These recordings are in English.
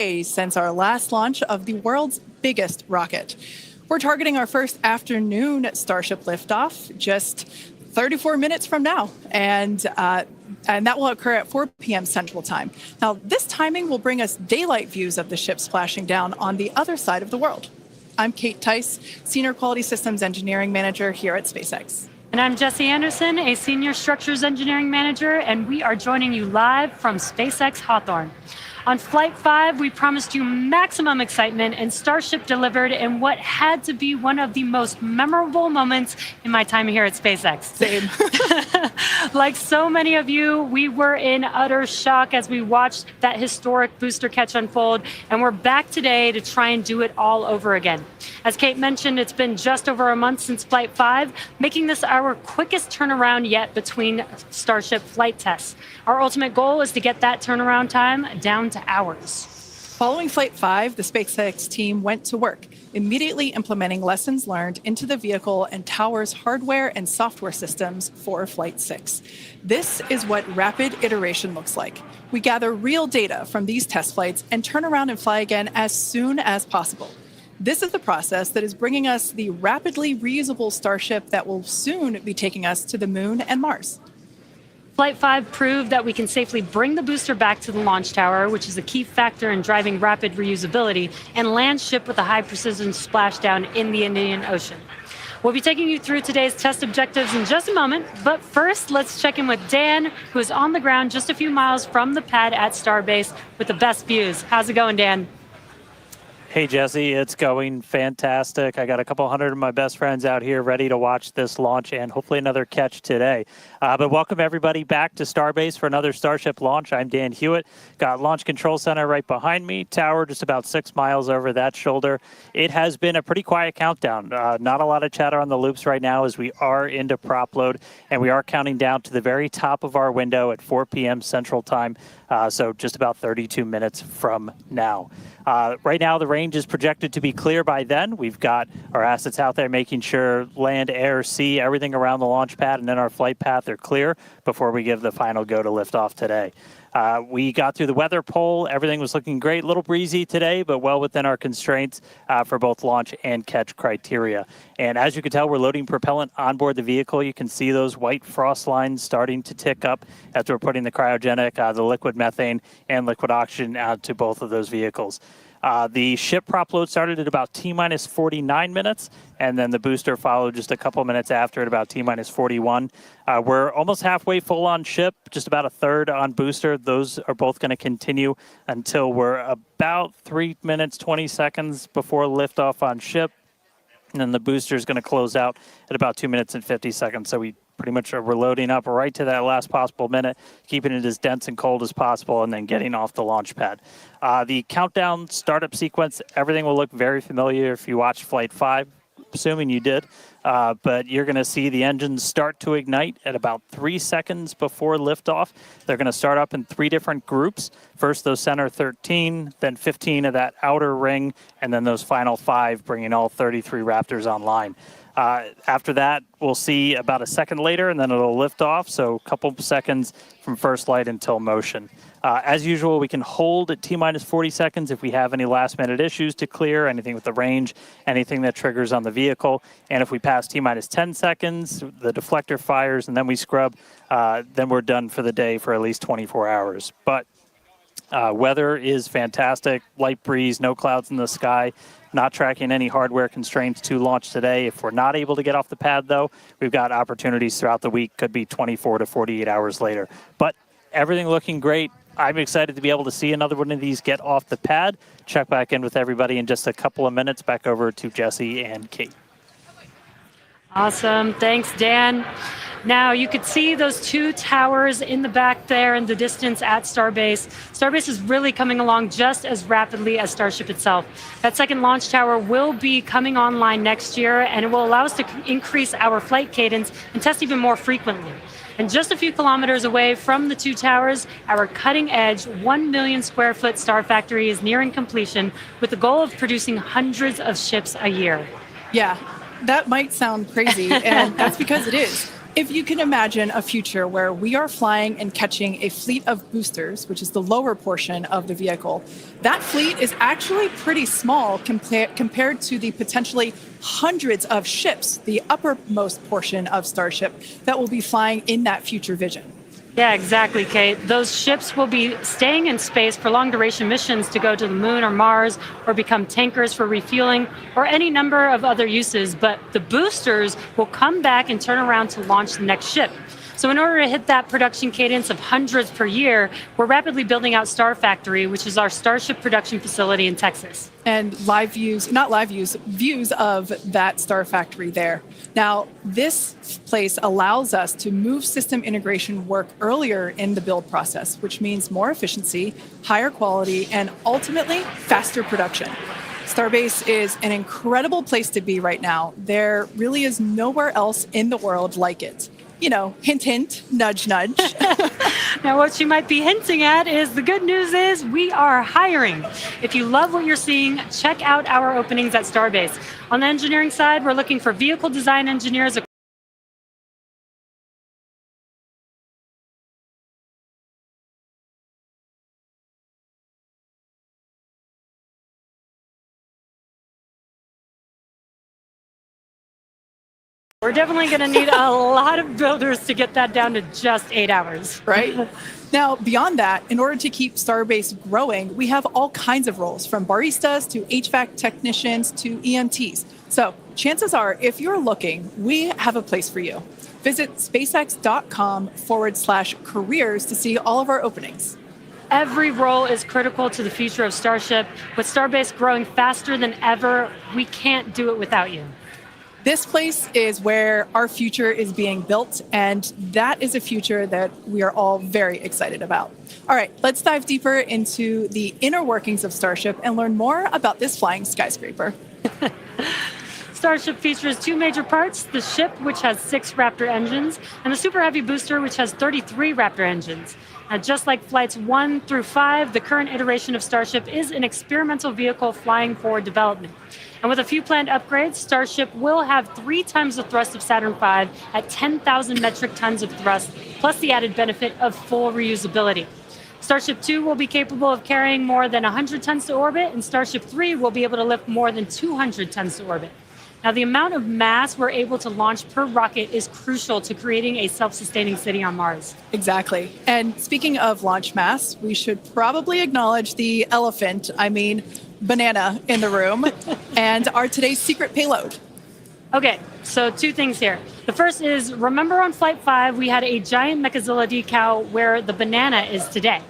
days since our last launch of the world's biggest rocket. We're targeting our first afternoon Starship liftoff just 34 minutes from now, and that will occur at 4 p.m. Central Time. Now, this timing will bring us daylight views of the ship splashing down on the other side of the world. I'm Kate Tice, Senior Quality Systems Engineering Manager here at SpaceX. And I'm Jessie Anderson, a Senior Structures Engineering Manager, and we are joining you live from SpaceX Hawthorne. On Flight 5, we promised you maximum excitement, and Starship delivered in what had to be one of the most memorable moments in my time here at SpaceX. Same. Like so many of you, we were in utter shock as we watched that historic booster catch unfold, and we're back today to try and do it all over again. As Kate mentioned, it's been just over a month since Flight 5, making this our quickest turnaround yet between Starship flight tests. Our ultimate goal is to get that turnaround time down to hours. Following Flight 5, the SpaceX team went to work, immediately implementing lessons learned into the vehicle and tower's hardware and software systems for Flight 6. This is what rapid iteration looks like. We gather real data from these test flights and turn around and fly again as soon as possible. This is the process that is bringing us the rapidly reusable Starship that will soon be taking us to the Moon and Mars. Flight 5 proved that we can safely bring the booster back to the launch tower, which is a key factor in driving rapid reusability, and land ship with a high-precision splashdown in the Indian Ocean. We'll be taking you through today's test objectives in just a moment, but first, let's check in with Dan, who is on the ground just a few miles from the pad at Starbase with the best views. How's it going, Dan? Hey, Jesse, it's going fantastic. I got a couple hundred of my best friends out here ready to watch this launch and hopefully another catch today. But welcome everybody back to Starbase for another Starship launch. I'm Dan Hewitt. Got Launch Control Center right behind me, tower just about 6 miles over that shoulder. It has been a pretty quiet countdown. Not a lot of chatter on the loops right now as we are into prop load, and we are counting down to the very top of our window at 4 p.m. Central Time, so just about 32 minutes from now. Right now, the range is projected to be clear by then. We've got our assets out there making sure land, air, sea, everything around the launch pad and then our flight path are clear before we give the final go to liftoff today. We got through the weather poll. Everything was looking great. A little breezy today, but well within our constraints for both launch and catch criteria. And as you can tell, we're loading propellant onboard the vehicle. You can see those white frost lines starting to tick up as we're putting the cryogenic, the liquid methane, and liquid oxygen out to both of those vehicles. The ship prop load started at about T-minus 49 minutes, and then the booster followed just a couple minutes after at about T-minus 41. We're almost halfway full on ship, just about a third on booster. Those are both going to continue until we're about 3 minutes, 20 seconds before liftoff on ship. And then the booster is going to close out at about 2 minutes and 50 seconds. So we pretty much are loading up right to that last possible minute, keeping it as dense and cold as possible, and then getting off the launch pad. The countdown startup sequence, everything will look very familiar if you watched Flight 5, assuming you did. But you're going to see the engines start to ignite at about 3 seconds before liftoff. They're going to start up in 3 different groups. First, those center 13, then 15 of that outer ring, and then those final 5, bringing all 33 Raptors online. After that, we'll see about a second later, and then it'll lift off, so a couple seconds from first light until motion. As usual, we can hold at T-minus 40 seconds if we have any last-minute issues to clear, anything with the range, anything that triggers on the vehicle. And if we pass T-minus 10 seconds, the deflector fires, and then we scrub, then we're done for the day for at least 24 hours. But weather is fantastic, light breeze, no clouds in the sky. Not tracking any hardware constraints to launch today. If we're not able to get off the pad, though, we've got opportunities throughout the week. Could be 24 to 48 hours later. But everything looking great. I'm excited to be able to see another one of these get off the pad. Check back in with everybody in just a couple of minutes. Back over to Jesse and Kate. Awesome. Thanks, Dan. Now, you could see those 2 towers in the back there in the distance at Starbase. Starbase is really coming along just as rapidly as Starship itself. That second launch tower will be coming online next year, and it will allow us to increase our flight cadence and test even more frequently. And just a few kilometers away from the 2 towers, our cutting-edge 1 million square foot star factory is nearing completion with the goal of producing hundreds of ships a year. Yeah, that might sound crazy, and that's because it is. If you can imagine a future where we are flying and catching a fleet of boosters, which is the lower portion of the vehicle, that fleet is actually pretty small compared to the potentially hundreds of ships, the uppermost portion of Starship, that will be flying in that future vision. Yeah, exactly, Kate. Those ships will be staying in space for long duration missions to go to the moon or Mars or become tankers for refueling or any number of other uses. But the boosters will come back and turn around to launch the next ship. So in order to hit that production cadence of hundreds per year, we're rapidly building out Star Factory, which is our Starship production facility in Texas. And views of that Star Factory there. Now, this place allows us to move system integration work earlier in the build process, which means more efficiency, higher quality, and ultimately faster production. Starbase is an incredible place to be right now. There really is nowhere else in the world like it. You know, hint, hint, nudge, nudge. Now, what you might be hinting at is the good news is we are hiring. If you love what you're seeing, check out our openings at Starbase. On the engineering side, we're looking for vehicle design engineers. We're definitely going to need a lot of builders to get that down to just 8 hours. Right? Now, beyond that, in order to keep Starbase growing, we have all kinds of roles, from baristas to HVAC technicians to EMTs. So chances are, if you're looking, we have a place for you. Visit spacex.com/careers to see all of our openings. Every role is critical to the future of Starship. With Starbase growing faster than ever, we can't do it without you. This place is where our future is being built, and that is a future that we are all very excited about. All right, let's dive deeper into the inner workings of Starship and learn more about this flying skyscraper. Starship features 2 major parts, the ship, which has 6 Raptor engines, and the Super Heavy booster, which has 33 Raptor engines. Now, just like flights 1 through 5, the current iteration of Starship is an experimental vehicle flying for development. And with a few planned upgrades, Starship will have 3 times the thrust of Saturn V at 10,000 metric tons of thrust, plus the added benefit of full reusability. Starship 2 will be capable of carrying more than 100 tons to orbit, and Starship 3 will be able to lift more than 200 tons to orbit. Now, the amount of mass we're able to launch per rocket is crucial to creating a self-sustaining city on Mars. Exactly. And speaking of launch mass, we should probably acknowledge the banana in the room and our today's secret payload. Okay, so 2 things here. The first is, remember on Flight 5, we had a giant Mechazilla decal where the banana is today.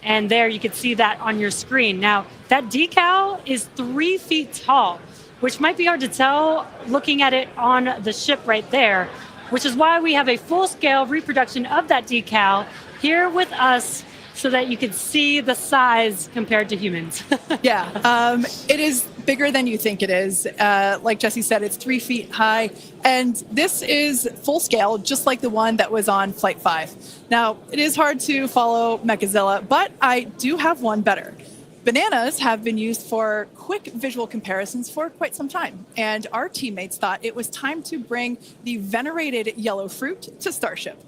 And there you can see that on your screen. Now, that decal is 3 feet tall, which might be hard to tell looking at it on the ship right there, which is why we have a full-scale reproduction of that decal here with us so that you can see the size compared to humans. Yeah, it is bigger than you think it is. Like Jesse said, it's 3 feet high, and this is full scale, just like the one that was on Flight 5. Now, it is hard to follow Mechazilla, but I do have one better. Bananas have been used for quick visual comparisons for quite some time, and our teammates thought it was time to bring the venerated yellow fruit to Starship.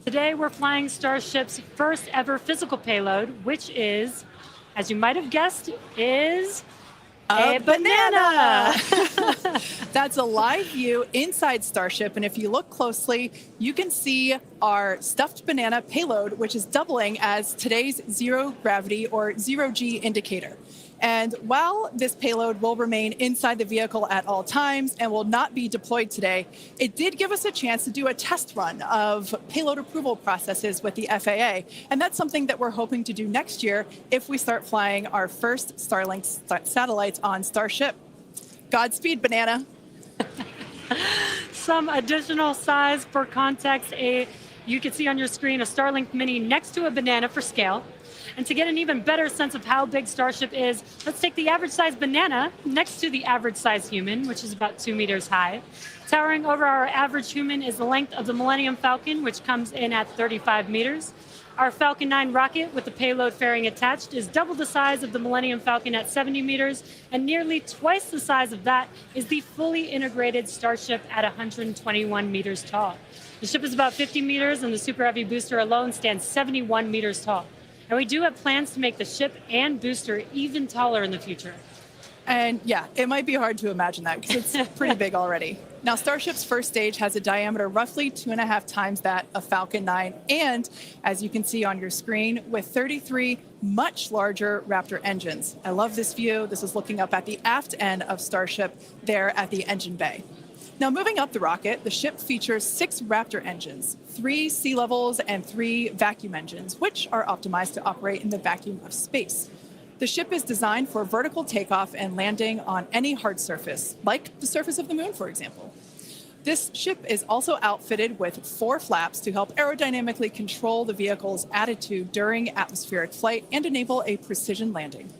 Today, we're flying Starship's first ever physical payload, which is, as you might have guessed, is a banana. That's a live view inside Starship, and if you look closely, you can see our stuffed banana payload, which is doubling as today's zero gravity or zero-G indicator. And while this payload will remain inside the vehicle at all times and will not be deployed today, it did give us a chance to do a test run of payload approval processes with the FAA. And that's something that we're hoping to do next year if we start flying our first Starlink satellites on Starship. Godspeed, banana. Some additional size for context, you can see on your screen a Starlink Mini next to a banana for scale. And to get an even better sense of how big Starship is, let's take the average size banana next to the average size human, which is about 2 meters high. Towering over our average human is the length of the Millennium Falcon, which comes in at 35 meters. Our Falcon 9 rocket with the payload fairing attached is double the size of the Millennium Falcon at 70 meters, and nearly twice the size of that is the fully integrated Starship at 121 meters tall. The ship is about 50 meters, and the Super Heavy booster alone stands 71 meters tall. And we do have plans to make the ship and booster even taller in the future. And yeah, it might be hard to imagine that because it's pretty big already. Now, Starship's first stage has a diameter roughly 2.5 times that of Falcon 9, and as you can see on your screen, with 33 much larger Raptor engines. I love this view. This is looking up at the aft end of Starship there at the engine bay. Now, moving up the rocket, the ship features 6 Raptor engines, 3 sea levels and 3 vacuum engines, which are optimized to operate in the vacuum of space. The ship is designed for vertical takeoff and landing on any hard surface, like the surface of the moon, for example. This ship is also outfitted with 4 flaps to help aerodynamically control the vehicle's attitude during atmospheric flight and enable a precision landing.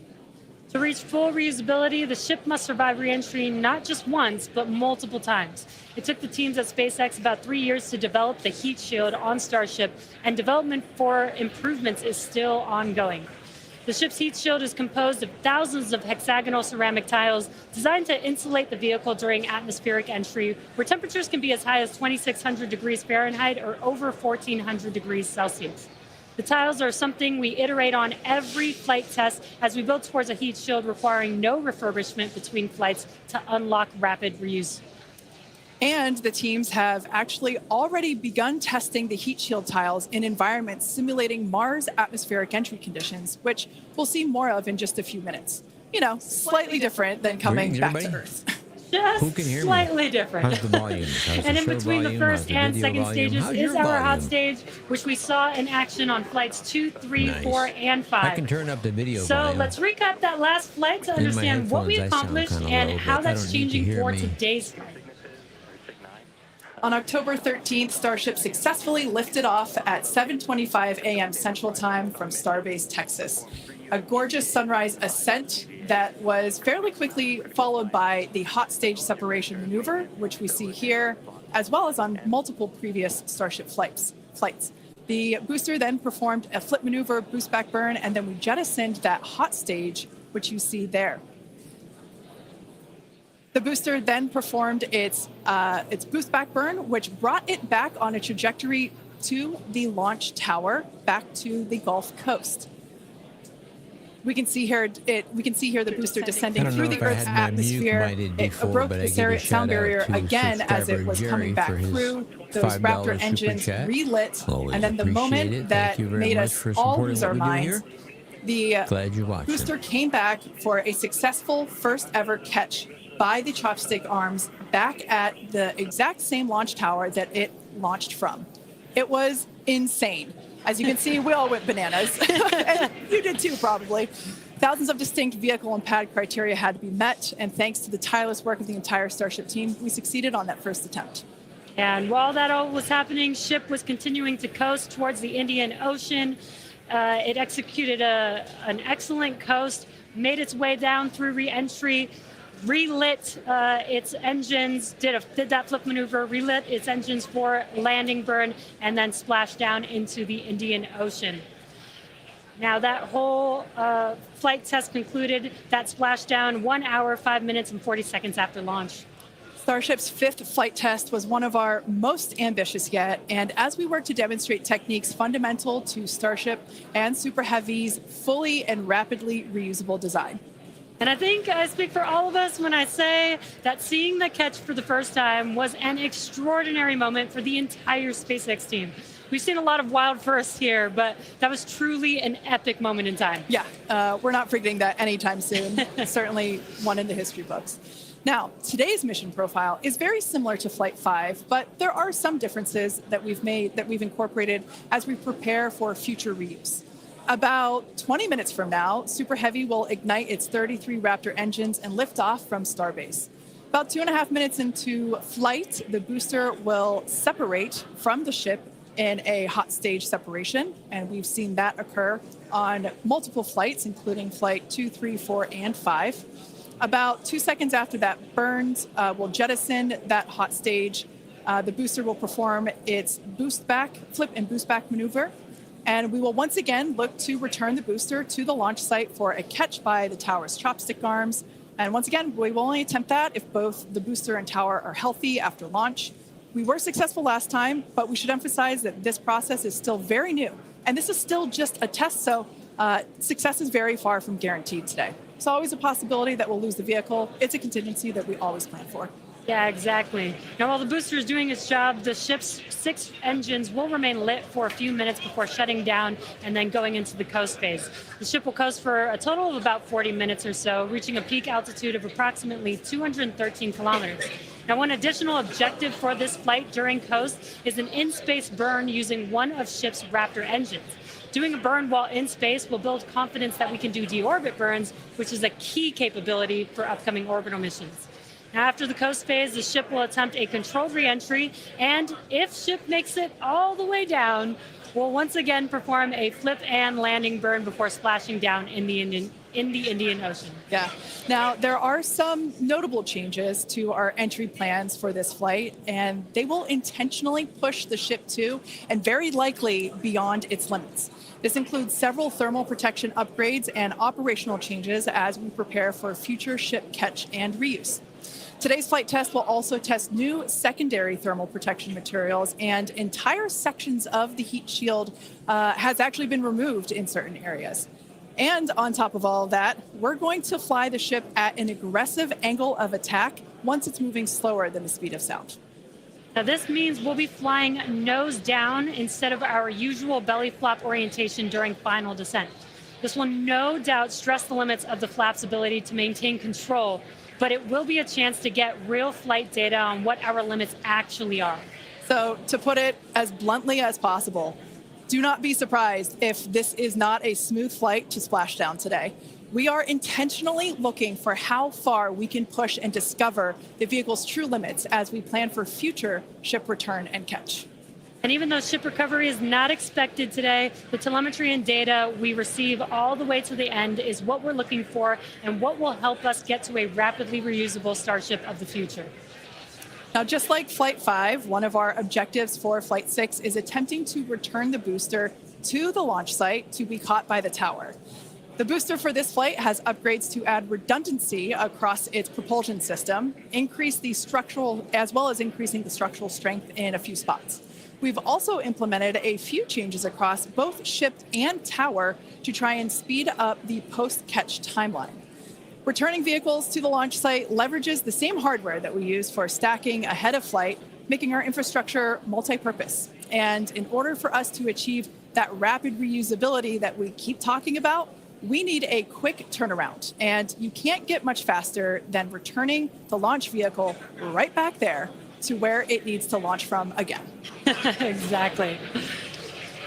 To reach full reusability, the ship must survive re-entry not just once, but multiple times. It took the teams at SpaceX about 3 years to develop the heat shield on Starship, and development for improvements is still ongoing. The ship's heat shield is composed of thousands of hexagonal ceramic tiles designed to insulate the vehicle during atmospheric entry, where temperatures can be as high as 2,600 degrees Fahrenheit or over 1,400 degrees Celsius. The tiles are something we iterate on every flight test as we build towards a heat shield requiring no refurbishment between flights to unlock rapid reuse. And the teams have actually already begun testing the heat shield tiles in environments simulating Mars atmospheric entry conditions, which we'll see more of in just a few minutes. You know, slightly different than coming back to Earth. Just slightly different. How's the volume? How's And the in show between the volume? first How's the and video second volume? stages How's is your our hot volume? stage, which we saw in action on flights 2, 3, Nice. 4, and 5. I can turn up the video So volume. let's recap that last flight to In my understand what we headphones, I sound accomplished kinda and low, how but I that's don't need to changing hear for me. today's flight. On October 13th, Starship successfully lifted off at 7:25 a.m. Central Time from Starbase, Texas. A gorgeous sunrise ascent that was fairly quickly followed by the hot stage separation maneuver, which we see here, as well as on multiple previous Starship flights. The booster then performed a flip maneuver, boostback burn, and then we jettisoned that hot stage, which you see there. The booster then performed its boostback burn, which brought it back on a trajectory to the launch tower, back to the Gulf Coast. We can see here the booster descending through the Earth's atmosphere. It broke the sound barrier again as it was coming back through. Those Raptor engines relit, and then the moment that made us all lose our minds, the booster came back for a successful first ever catch by the chopstick arms back at the exact same launch tower that it launched from. It was insane. As you can see, we all went bananas. And you did too, probably. Thousands of distinct vehicle and pad criteria had to be met, and thanks to the tireless work of the entire Starship team, we succeeded on that first attempt. And while that all was happening, ship was continuing to coast towards the Indian Ocean. It executed an excellent coast, made its way down through re-entry, relit its engines, did that flip maneuver, relit its engines for landing burn, and then splashed down into the Indian Ocean. Now that whole flight test concluded, that splashdown 1 hour, 5 minutes, and 40 seconds after launch. Starship's 5th flight test was one of our most ambitious yet, and as we work to demonstrate techniques fundamental to Starship and Super Heavy's fully and rapidly reusable design. And I think I speak for all of us when I say that seeing the catch for the first time was an extraordinary moment for the entire SpaceX team. We've seen a lot of wild firsts here, but that was truly an epic moment in time. Yeah, we're not forgetting that anytime soon. Certainly one in the history books. Now, today's mission profile is very similar to Flight 5, but there are some differences that we've incorporated as we prepare for future reuse. About 20 minutes from now, Super Heavy will ignite its 33 Raptor engines and lift off from Starbase. About 2.5 minutes into flight, the booster will separate from the ship in a hot stage separation, and we've seen that occur on multiple flights, including Flight 2, 3, 4, and 5. About 2 seconds after that burns, we'll jettison that hot stage. The booster will perform its flip and boostback maneuver. And we will once again look to return the booster to the launch site for a catch by the tower's chopstick arms. And once again, we will only attempt that if both the booster and tower are healthy after launch. We were successful last time, but we should emphasize that this process is still very new. And this is still just a test, so success is very far from guaranteed today. It's always a possibility that we'll lose the vehicle. It's a contingency that we always plan for. Yeah, exactly. Now, while the booster is doing its job, the ship's 6 engines will remain lit for a few minutes before shutting down and then going into the coast phase. The ship will coast for a total of about 40 minutes or so, reaching a peak altitude of approximately 213 kilometers. Now, one additional objective for this flight during coast is an in-space burn using one of ship's Raptor engines. Doing a burn while in space will build confidence that we can do deorbit burns, which is a key capability for upcoming orbital missions. Now, after the coast phase, the ship will attempt a controlled re-entry, and if ship makes it all the way down, we'll once again perform a flip and landing burn before splashing down in the Indian Ocean. Yeah. Now, there are some notable changes to our entry plans for this flight, and they will intentionally push the ship to and very likely beyond its limits. This includes several thermal protection upgrades and operational changes as we prepare for future ship catch and reuse. Today's flight test will also test new secondary thermal protection materials, and entire sections of the heat shield has actually been removed in certain areas. And on top of all of that, we're going to fly the ship at an aggressive angle of attack once it's moving slower than the speed of sound. Now, this means we'll be flying nose down instead of our usual belly flop orientation during final descent. This will no doubt stress the limits of the flap's ability to maintain control, but it will be a chance to get real flight data on what our limits actually are. So, to put it as bluntly as possible, do not be surprised if this is not a smooth flight to splashdown today. We are intentionally looking for how far we can push and discover the vehicle's true limits as we plan for future ship return and catch. And even though ship recovery is not expected today, the telemetry and data we receive all the way to the end is what we're looking for and what will help us get to a rapidly reusable Starship of the future. Now, just like Flight 5, one of our objectives for Flight 6 is attempting to return the booster to the launch site to be caught by the tower. The booster for this flight has upgrades to add redundancy across its propulsion system, increase the structural, as well as increasing the structural strength in a few spots. We've also implemented a few changes across both ship and tower to try and speed up the post-catch timeline. Returning vehicles to the launch site leverages the same hardware that we use for stacking ahead of flight, making our infrastructure multi-purpose. And in order for us to achieve that rapid reusability that we keep talking about, we need a quick turnaround. And you can't get much faster than returning the launch vehicle right back there to where it needs to launch from again. Exactly.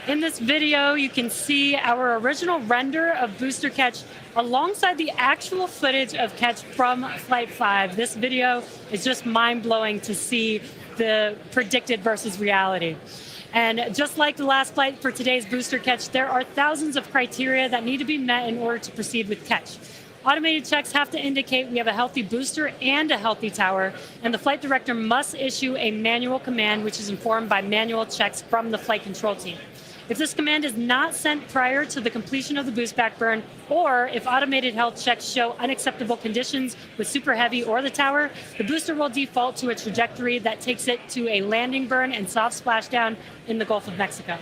In this video, you can see our original render of booster catch alongside the actual footage of catch from Flight 5. This video is just mind-blowing to see the predicted versus reality. And just like the last flight for today's booster catch, there are thousands of criteria that need to be met in order to proceed with catch. Automated checks have to indicate we have a healthy booster and a healthy tower, and the flight director must issue a manual command which is informed by manual checks from the flight control team. If this command is not sent prior to the completion of the boostback burn, or if automated health checks show unacceptable conditions with super heavy or the tower, the booster will default to a trajectory that takes it to a landing burn and soft splashdown in the Gulf of Mexico.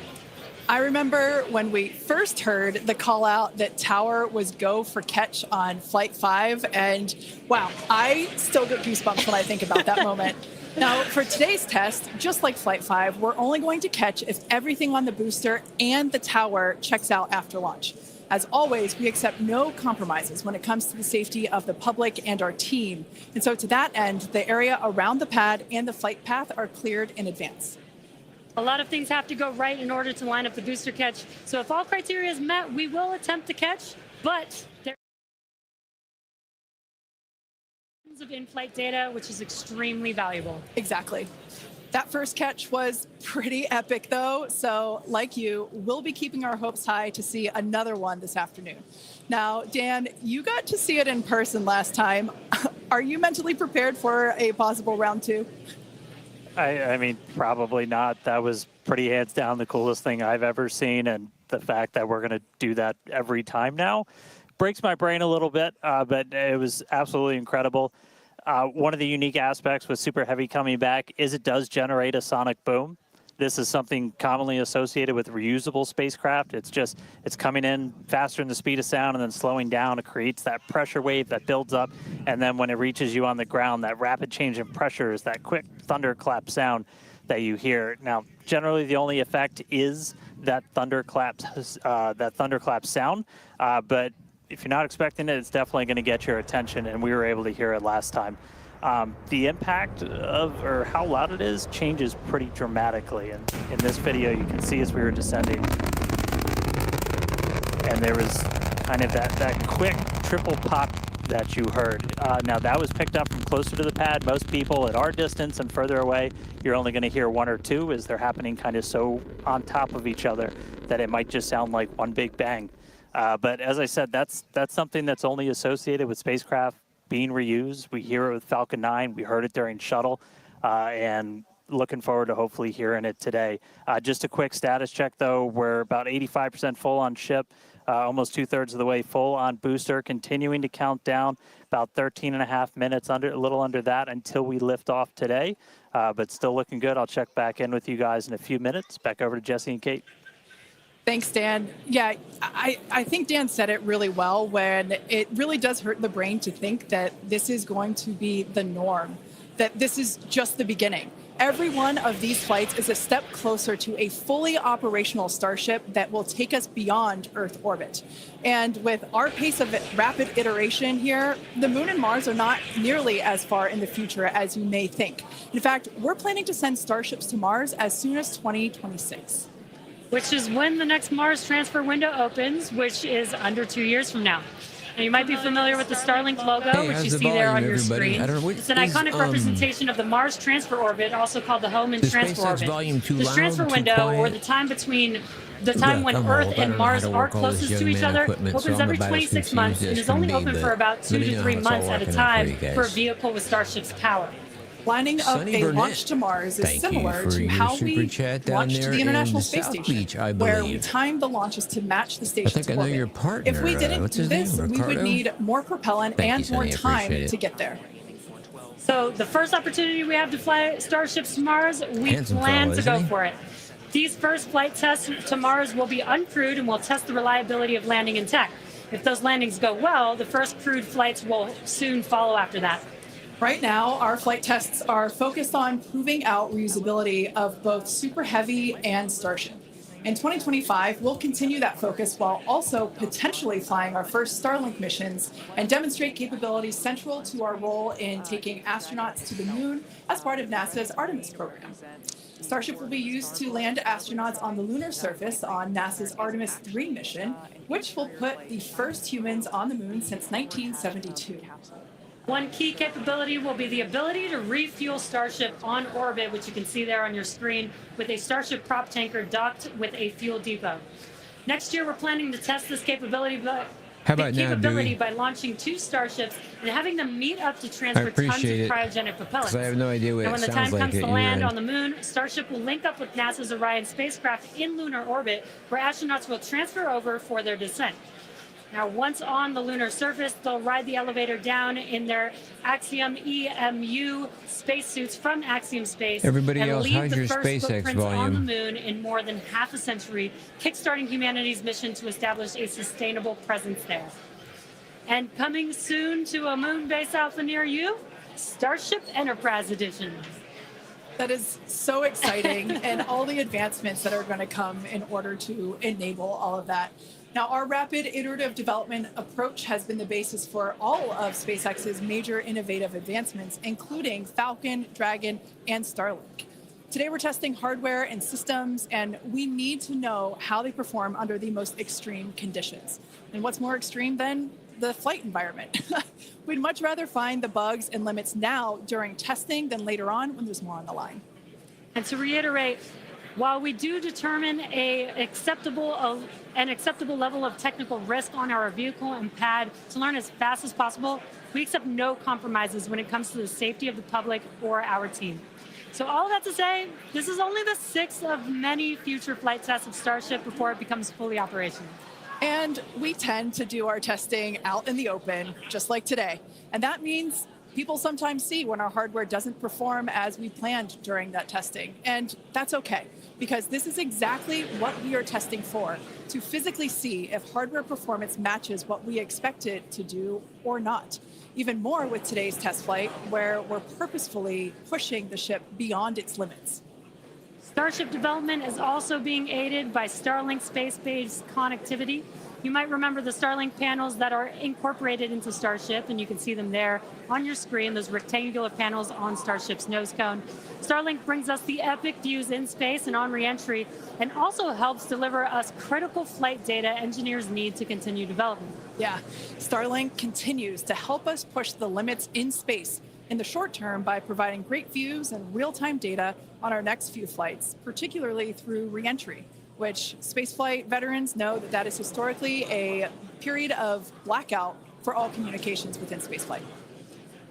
I remember when we first heard the call out that tower was go for catch on Flight 5, and wow, I still get goosebumps when I think about that moment. Now, for today's test, just like Flight 5, we're only going to catch if everything on the booster and the tower checks out after launch. As always, we accept no compromises when it comes to the safety of the public and our team. And so to that end, the area around the pad and the flight path are cleared in advance. A lot of things have to go right in order to line up the booster catch. So if all criteria is met, we will attempt to catch, but there are of in-flight data, which is extremely valuable. Exactly. That first catch was pretty epic, though. So like you, we'll be keeping our hopes high to see another one this afternoon. Now, Dan, you got to see it in person last time. Are you mentally prepared for a possible round two? I mean, probably not. That was pretty hands down the coolest thing I've ever seen. And the fact that we're going to do that every time now breaks my brain a little bit, but it was absolutely incredible. One of the unique aspects with Super Heavy coming back is it does generate a sonic boom. This is something commonly associated with reusable spacecraft. It's coming in faster than the speed of sound and then slowing down. It creates that pressure wave that builds up, and then when it reaches you on the ground, that rapid change in pressure is that quick thunderclap sound that you hear. Now, generally, the only effect is that thunderclap sound, but if you're not expecting it, it's definitely going to get your attention, and we were able to hear it last time. The impact of, or how loud it is, changes pretty dramatically. And in this video, you can see as we were descending, and there was kind of that quick triple pop that you heard. Now, that was picked up from closer to the pad. Most people at our distance and further away, you're only going to hear one or two as they're happening kind of so on top of each other that it might just sound like one big bang. But as I said, that's something that's only associated with spacecraft being reused. We hear it with Falcon 9. We heard it during Shuttle, and looking forward to hopefully hearing it today. Just a quick status check, though. We're about 85% full on ship, almost 2/3 of the way full on booster, continuing to count down about 13.5 minutes, a little under that, until we lift off today. But still looking good. I'll check back in with you guys in a few minutes. Back over to Jesse and Kate. Thanks, Dan. Yeah, I think Dan said it really well when it really does hurt the brain to think that this is going to be the norm, that this is just the beginning. Every one of these flights is a step closer to a fully operational Starship that will take us beyond Earth orbit. And with our pace of rapid iteration here, the Moon and Mars are not nearly as far in the future as you may think. In fact, we're planning to send Starships to Mars as soon as 2026. Which is when the next Mars transfer window opens, which is under 2 years from now. Now, you might be familiar with the Starlink logo, which you see there on your screen. It's an iconic representation of the Mars transfer orbit, also called the home and transfer orbit. This transfer window, or the time between the time when Earth and Mars are closest to each other, opens every 26 months and is only open for about 2 to 3 months at a time for a vehicle with Starship's power. Lining up a launch to Mars is similar to how we launched to the International Space Station, where we timed the launches to match the station's orbit. If we didn't do this, we would need more propellant and more time to get there. So the first opportunity we have to fly Starships to Mars, we plan to go for it. These first flight tests to Mars will be uncrewed and will test the reliability of landing in tech. If those landings go well, the first crewed flights will soon follow after that. Right now, our flight tests are focused on proving out reusability of both Super Heavy and Starship. In 2025, we'll continue that focus while also potentially flying our first Starlink missions and demonstrate capabilities central to our role in taking astronauts to the moon as part of NASA's Artemis program. Starship will be used to land astronauts on the lunar surface on NASA's Artemis 3 mission, which will put the first humans on the moon since 1972. One key capability will be the ability to refuel Starship on orbit, which you can see there on your screen, with a Starship prop tanker docked with a fuel depot. Next year, we're planning to test this capability by launching 2 Starships and having them meet up to transfer tons of cryogenic propellant. I have no idea what and when the time comes to at land on the moon, Starship will link up with NASA's Orion spacecraft in lunar orbit, where astronauts will transfer over for their descent. Now, once on the lunar surface, they'll ride the elevator down in their Axiom EMU spacesuits from Axiom Space and leave the first footprints on the moon in more than half a century, kickstarting humanity's mission to establish a sustainable presence there. And coming soon to a moon base alpha near you, Starship Enterprise Edition. That is so exciting, and all the advancements that are going to come in order to enable all of that. Now, our rapid iterative development approach has been the basis for all of SpaceX's major innovative advancements, including Falcon, Dragon, and Starlink. Today, we're testing hardware and systems, and we need to know how they perform under the most extreme conditions. And what's more extreme than the flight environment? We'd much rather find the bugs and limits now during testing than later on when there's more on the line. And to reiterate, while we do determine an acceptable level of technical risk on our vehicle and pad to learn as fast as possible, we accept no compromises when it comes to the safety of the public or our team. So all that to say, this is only the 6th of many future flight tests of Starship before it becomes fully operational. And we tend to do our testing out in the open, just like today. And that means people sometimes see when our hardware doesn't perform as we planned during that testing. And that's okay, because this is exactly what we are testing for, to physically see if hardware performance matches what we expect it to do or not. Even more with today's test flight, where we're purposefully pushing the ship beyond its limits. Starship development is also being aided by Starlink space-based connectivity. You might remember the Starlink panels that are incorporated into Starship, and you can see them there on your screen, those rectangular panels on Starship's nose cone. Starlink brings us the epic views in space and on re-entry, and also helps deliver us critical flight data engineers need to continue development. Yeah, Starlink continues to help us push the limits in space in the short term by providing great views and real-time data on our next few flights, particularly through re-entry, which spaceflight veterans know that is historically a period of blackout for all communications within spaceflight.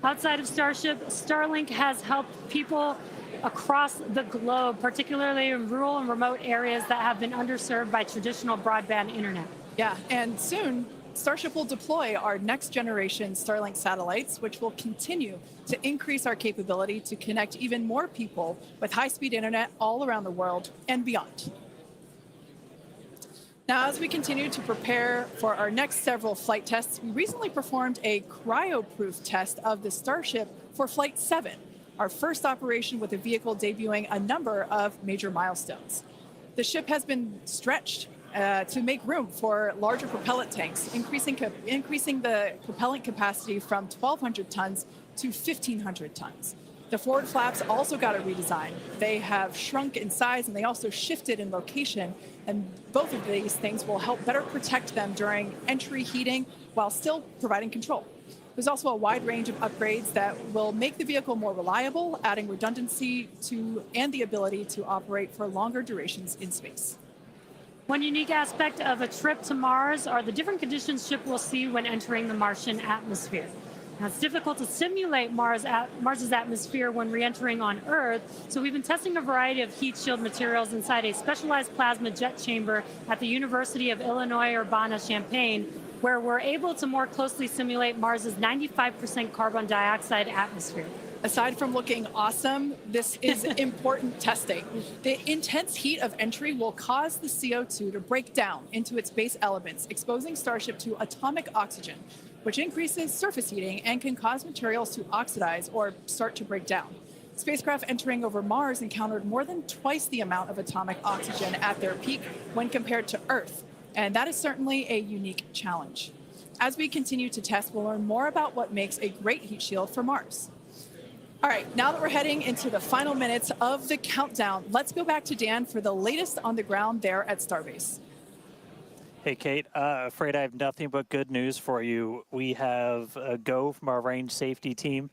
Outside of Starship, Starlink has helped people across the globe, particularly in rural and remote areas that have been underserved by traditional broadband internet. Yeah, and soon, Starship will deploy our next generation Starlink satellites, which will continue to increase our capability to connect even more people with high-speed internet all around the world and beyond. Now, as we continue to prepare for our next several flight tests, we recently performed a cryo-proof test of the Starship for Flight 7, our first operation with the vehicle debuting a number of major milestones. The ship has been stretched to make room for larger propellant tanks, increasing the propellant capacity from 1,200 tons to 1,500 tons. The forward flaps also got a redesign. They have shrunk in size and they also shifted in location, and both of these things will help better protect them during entry heating while still providing control. There's also a wide range of upgrades that will make the vehicle more reliable, adding redundancy to and the ability to operate for longer durations in space. One unique aspect of a trip to Mars are the different conditions ship will see when entering the Martian atmosphere. Now, it's difficult to simulate Mars's atmosphere when re-entering on Earth, so we've been testing a variety of heat shield materials inside a specialized plasma jet chamber at the University of Illinois Urbana-Champaign, where we're able to more closely simulate Mars's 95% carbon dioxide atmosphere. Aside from looking awesome, this is important testing. The intense heat of entry will cause the CO2 to break down into its base elements, exposing Starship to atomic oxygen, which increases surface heating and can cause materials to oxidize or start to break down. Spacecraft entering over Mars encountered more than twice the amount of atomic oxygen at their peak when compared to Earth, and that is certainly a unique challenge. As we continue to test, we'll learn more about what makes a great heat shield for Mars. All right, now that we're heading into the final minutes of the countdown, let's go back to Dan for the latest on the ground there at Starbase. Hey, Kate, afraid I have nothing but good news for you. We have a go from our range safety team.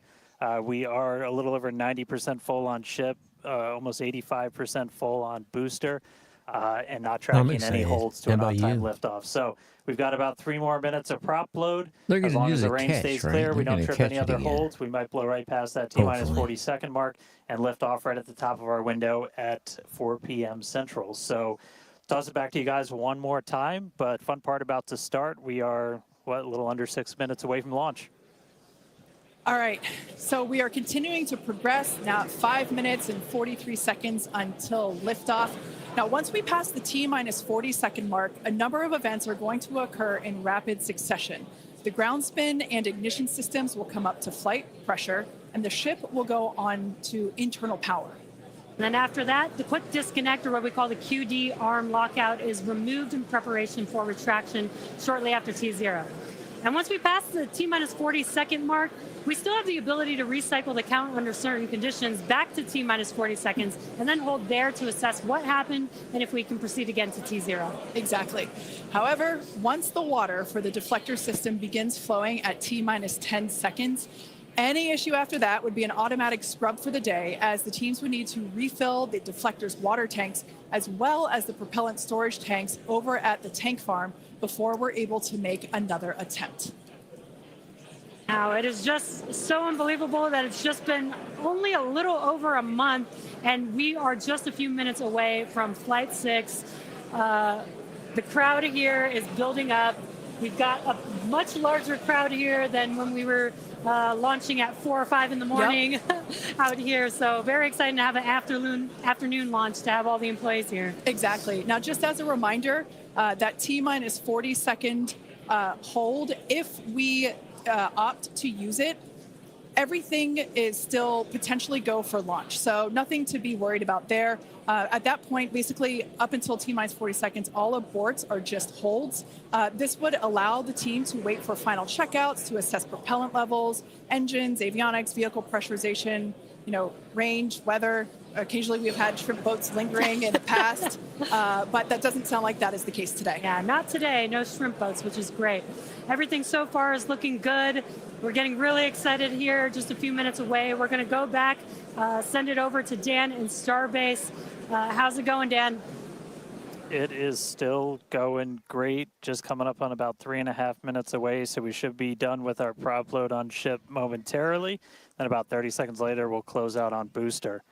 We are a little over 90% full on ship, almost 85% full on booster, and not tracking any holds to an on-time liftoff. So we've got about 3 more minutes of prop load. As long as the range stays clear, we don't trip any other holds. We might blow right past that T-minus 40-second mark and lift off right at the top of our window at 4 p.m. Central. So toss it back to you guys one more time, but fun part about to start, we are, a little under 6 minutes away from launch. All right, so we are continuing to progress now at 5 minutes and 43 seconds until liftoff. Now, once we pass the T-minus 40-second mark, a number of events are going to occur in rapid succession. The ground spin and ignition systems will come up to flight pressure, and the ship will go on to internal power. And then after that, the quick disconnect, or what we call the QD arm lockout, is removed in preparation for retraction shortly after T0. And once we pass the T-minus 40-second mark, we still have the ability to recycle the count under certain conditions back to T-minus 40 seconds, and then hold there to assess what happened and if we can proceed again to T0. Exactly. However, once the water for the deflector system begins flowing at T-minus 10 seconds, any issue after that would be an automatic scrub for the day, as the teams would need to refill the deflector's water tanks as well as the propellant storage tanks over at the tank farm before we're able to make another attempt. Now, it is just so unbelievable that it's just been only a little over a month, and we are just a few minutes away from Flight 6. The crowd here is building up. We've got a much larger crowd here than when we were launching at 4 or 5 in the morning out here. So very exciting to have an afternoon launch to have all the employees here. Exactly. Now, just as a reminder, that T-minus 40-second hold, if we opt to use it, everything is still potentially go for launch. So nothing to be worried about there. At that point, basically up until T-minus 40 seconds, all aborts are just holds. This would allow the team to wait for final checkouts to assess propellant levels, engines, avionics, vehicle pressurization, range, weather. Occasionally we've had shrimp boats lingering in the past, but that doesn't sound like that is the case today. Yeah, not today. No shrimp boats, which is great. Everything so far is looking good. We're getting really excited here, just a few minutes away. We're going to go back, send it over to Dan in Starbase. How's it going, Dan? It is still going great, just coming up on about 3.5 minutes away, so we should be done with our prop load on ship momentarily. Then about 30 seconds later, we'll close out on booster.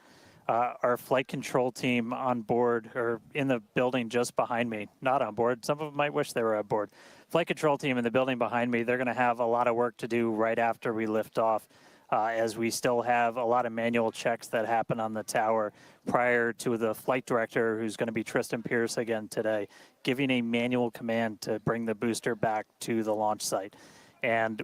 Our flight control team on board, or in the building just behind me, not on board. Some of them might wish they were on board. Flight control team in the building behind me, they're going to have a lot of work to do right after we lift off, as we still have a lot of manual checks that happen on the tower prior to the flight director, who's going to be Tristan Pierce again today, giving a manual command to bring the booster back to the launch site. And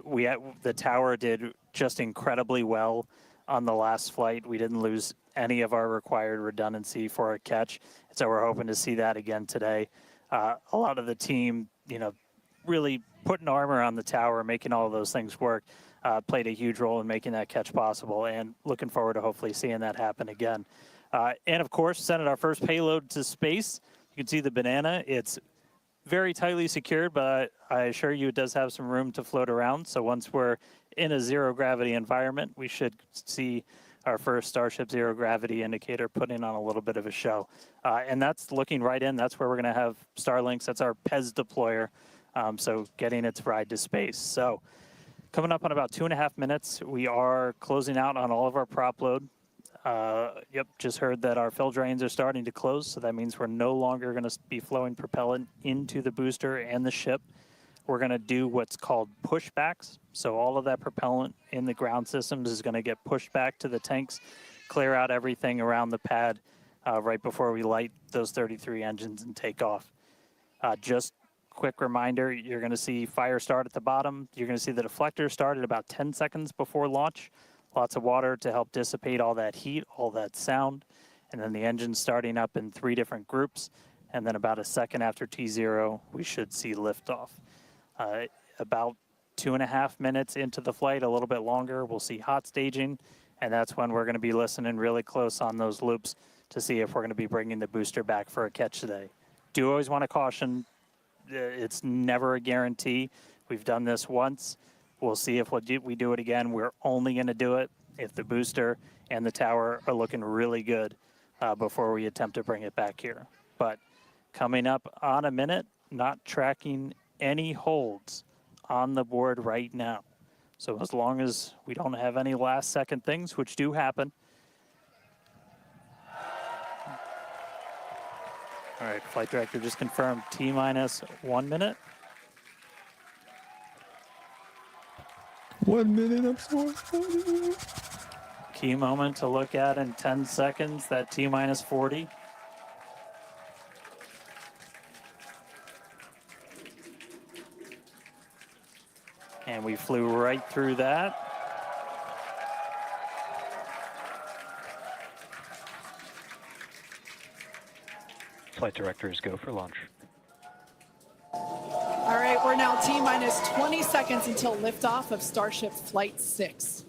the tower did just incredibly well on the last flight. We didn't lose any of our required redundancy for a catch, so we're hoping to see that again today. A lot of the team, really putting armor on the tower, making all of those things work, played a huge role in making that catch possible, and looking forward to hopefully seeing that happen again. And of course, sending our first payload to space. You can see the banana. It's very tightly secured, but I assure you it does have some room to float around. So once we're in a zero gravity environment, we should see our first Starship zero gravity indicator putting on a little bit of a show. And that's looking right in. That's where we're going to have Starlinks. That's our PEZ deployer. So getting its ride to space. So coming up on about 2.5 minutes, we are closing out on all of our prop load. Just heard that our fill drains are starting to close, so that means we're no longer going to be flowing propellant into the booster and the ship. We're going to do what's called pushbacks. So all of that propellant in the ground systems is going to get pushed back to the tanks, clear out everything around the pad right before we light those 33 engines and take off. Just quick reminder, you're going to see fire start at the bottom. You're going to see the deflector start at about 10 seconds before launch. Lots of water to help dissipate all that heat, all that sound. And then the engine starting up in 3 different groups. And then about a second after T0, we should see liftoff. About 2.5 minutes into the flight, a little bit longer, we'll see hot staging. And that's when we're going to be listening really close on those loops to see if we're going to be bringing the booster back for a catch today. Do always want to caution, it's never a guarantee. We've done this once. We'll see if we do it again. We're only going to do it if the booster and the tower are looking really good before we attempt to bring it back here. But coming up on a minute, not tracking any holds on the board right now. So as long as we don't have any last second things, which do happen. All right, flight director just confirmed T-minus 1 minute. 1 minute, I'm so excited. Key moment to look at in 10 seconds, that T-minus 40. And we flew right through that. Flight directors go for launch. All right, we're now T-minus 20 seconds until liftoff of Starship Flight 6.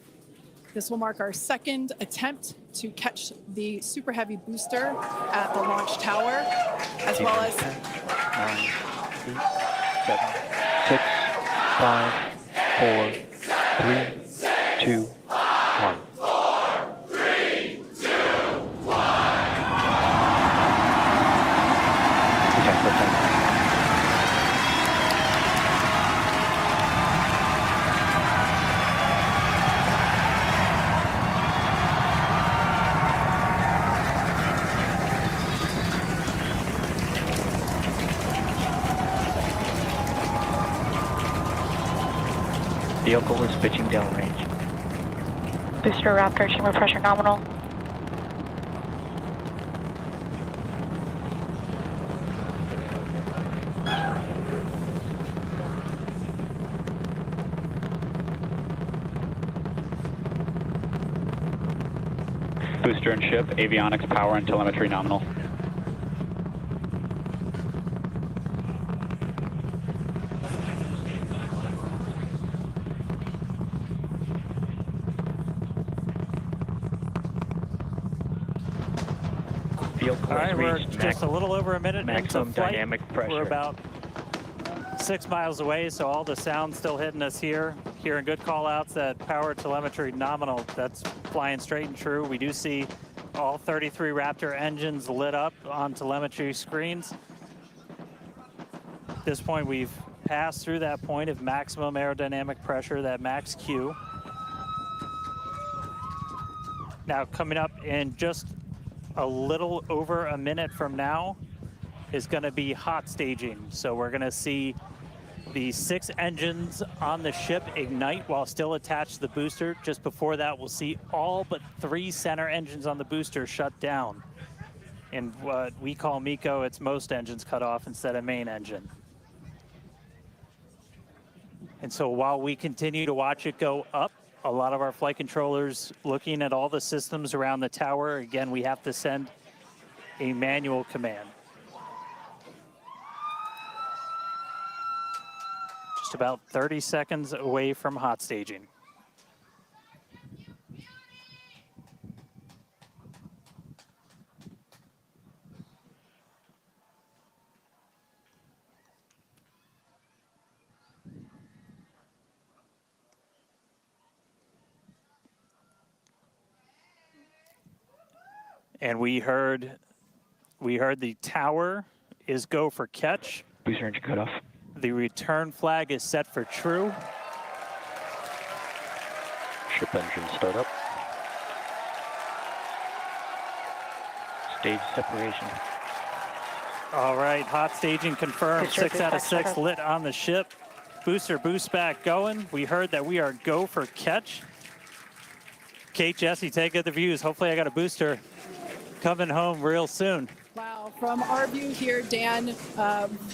This will mark our second attempt to catch the Super Heavy booster at the launch tower, as well as 10, 9, 8, 7, 6, 5, 4, 3, 2, 1. Vehicle is pitching downrange. Booster Raptor, chamber pressure nominal. Booster and ship, avionics, power, and telemetry nominal. Vehicle All right, has we're reached just a little over a minute into maximum flight. dynamic pressure. We're about 6 miles away, so all the sound's still hitting us here. Hearing good call-outs that power telemetry nominal, that's flying straight and true. We do see all 33 Raptor engines lit up on telemetry screens. At this point, we've passed through that point of maximum aerodynamic pressure, that max Q. Now, coming up in just a little over a minute from now is going to be hot staging. So we're going to see the 6 engines on the ship ignite while still attached to the booster. Just before that, we'll see all but 3 center engines on the booster shut down. In what we call MECO, it's most engines cut off instead of main engine. And so while we continue to watch it go up, a lot of our flight controllers looking at all the systems around the tower. Again, we have to send a manual command. Just about 30 seconds away from hot staging. And we heard the tower is go for catch. Booster engine cut off. The return flag is set for true. Ship engine startup. Stage separation. All right, hot staging confirmed. Booster 6 out of boostback 6 startup. lit on the ship. Booster boost back going. We heard that we are go for catch. Kate, Jesse, take the views. Hopefully I got a booster coming home real soon. Wow, from our view here, Dan,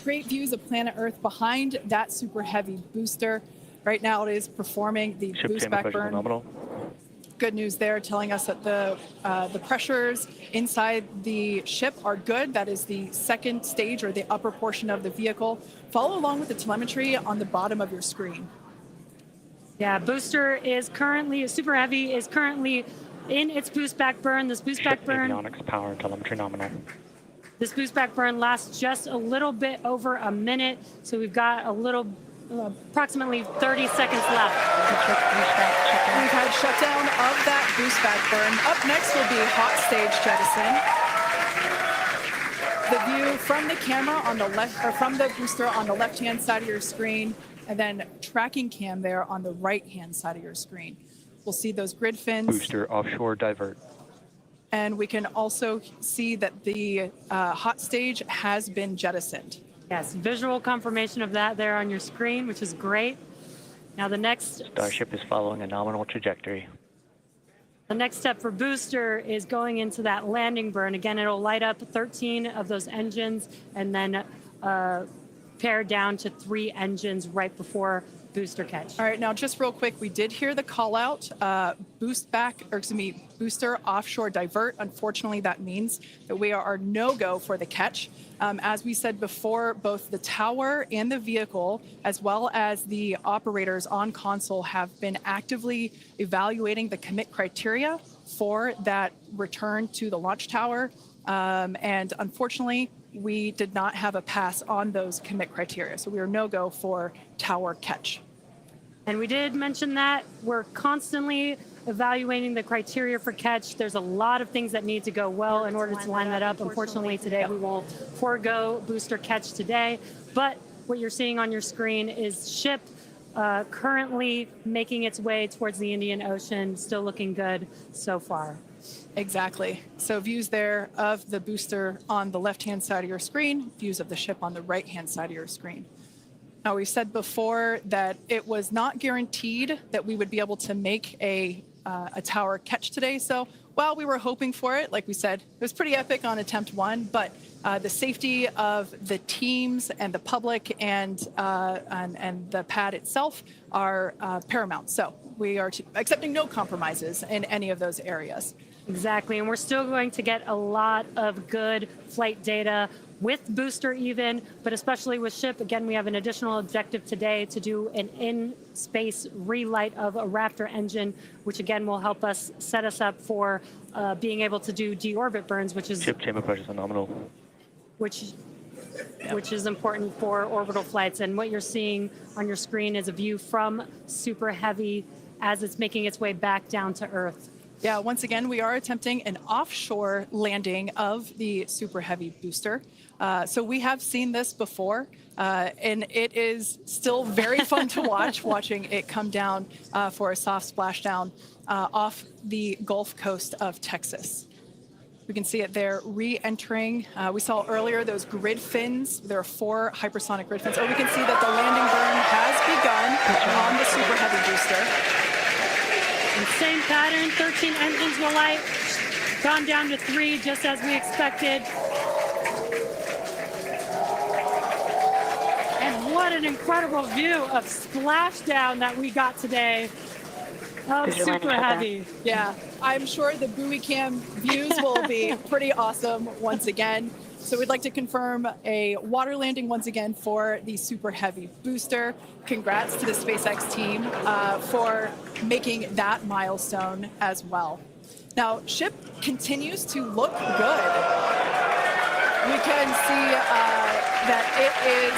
great views of planet Earth behind that super heavy booster. Right now it is performing the Ship boost chamber back pressure burn. nominal. Good news there, telling us that the pressures inside the ship are good. That is the second stage or the upper portion of the vehicle. Follow along with the telemetry on the bottom of your screen. Yeah, booster is currently, super heavy, is currently in its boost back burn. This boost back Ship burn, avionics, power, and telemetry nominal. this boost back burn lasts just a little bit over a minute. So we've got a little, approximately 30 seconds left. We've had shutdown of that boost back burn. Up next will be hot stage jettison. The view from the camera on the left, or from the booster on the left-hand side of your screen, and then tracking cam there on the right-hand side of your screen. We'll see those grid fins. Booster offshore divert. And we can also see that the hot stage has been jettisoned. Yes, visual confirmation of that there on your screen, which is great. Now the next Starship is following a nominal trajectory. The next step for booster is going into that landing burn. Again, it'll light up 13 of those engines and then pare down to 3 engines right before booster catch. All right, now just real quick, we did hear the call out, booster offshore divert. Unfortunately, that means that we are no-go for the catch. As we said before, both the tower and the vehicle, as well as the operators on console, have been actively evaluating the commit criteria for that return to the launch tower. And unfortunately, we did not have a pass on those commit criteria. So we are no-go for tower catch. And we did mention that we're constantly evaluating the criteria for catch. There's a lot of things that need to go well in order to line that up. Unfortunately, today we will forego booster catch today. But what you're seeing on your screen is ship currently making its way towards the Indian Ocean, still looking good so far. Exactly. So views there of the booster on the left-hand side of your screen, views of the ship on the right-hand side of your screen. Now, we said before that it was not guaranteed that we would be able to make a tower catch today. So while we were hoping for it, like we said, it was pretty epic on attempt 1, but the safety of the teams and the public and the pad itself are paramount. So we are accepting no compromises in any of those areas. Exactly, and we're still going to get a lot of good flight data with booster even, but especially with ship. Again, we have an additional objective today to do an in-space relight of a Raptor engine, which again will help us set us up for being able to do deorbit burns, which is Ship chamber pressures are nominal. which is important for orbital flights. And what you're seeing on your screen is a view from Super Heavy as it's making its way back down to Earth. Yeah, once again, we are attempting an offshore landing of the Super Heavy booster. So we have seen this before, and it is still very fun to watching it come down for a soft splashdown off the Gulf Coast of Texas. We can see it there re-entering. We saw earlier those grid fins. There are 4 hypersonic grid fins. Oh, we can see that the landing burn has begun on the Super Heavy booster. And same pattern, 13 engines will light, gone down to 3 just as we expected. And what an incredible view of splashdown that we got today of Super Heavy. Yeah, I'm sure the buoy cam views will be pretty awesome once again. So we'd like to confirm a water landing once again for the Super Heavy booster. Congrats to the SpaceX team for making that milestone as well. Now, ship continues to look good. We can see that it is,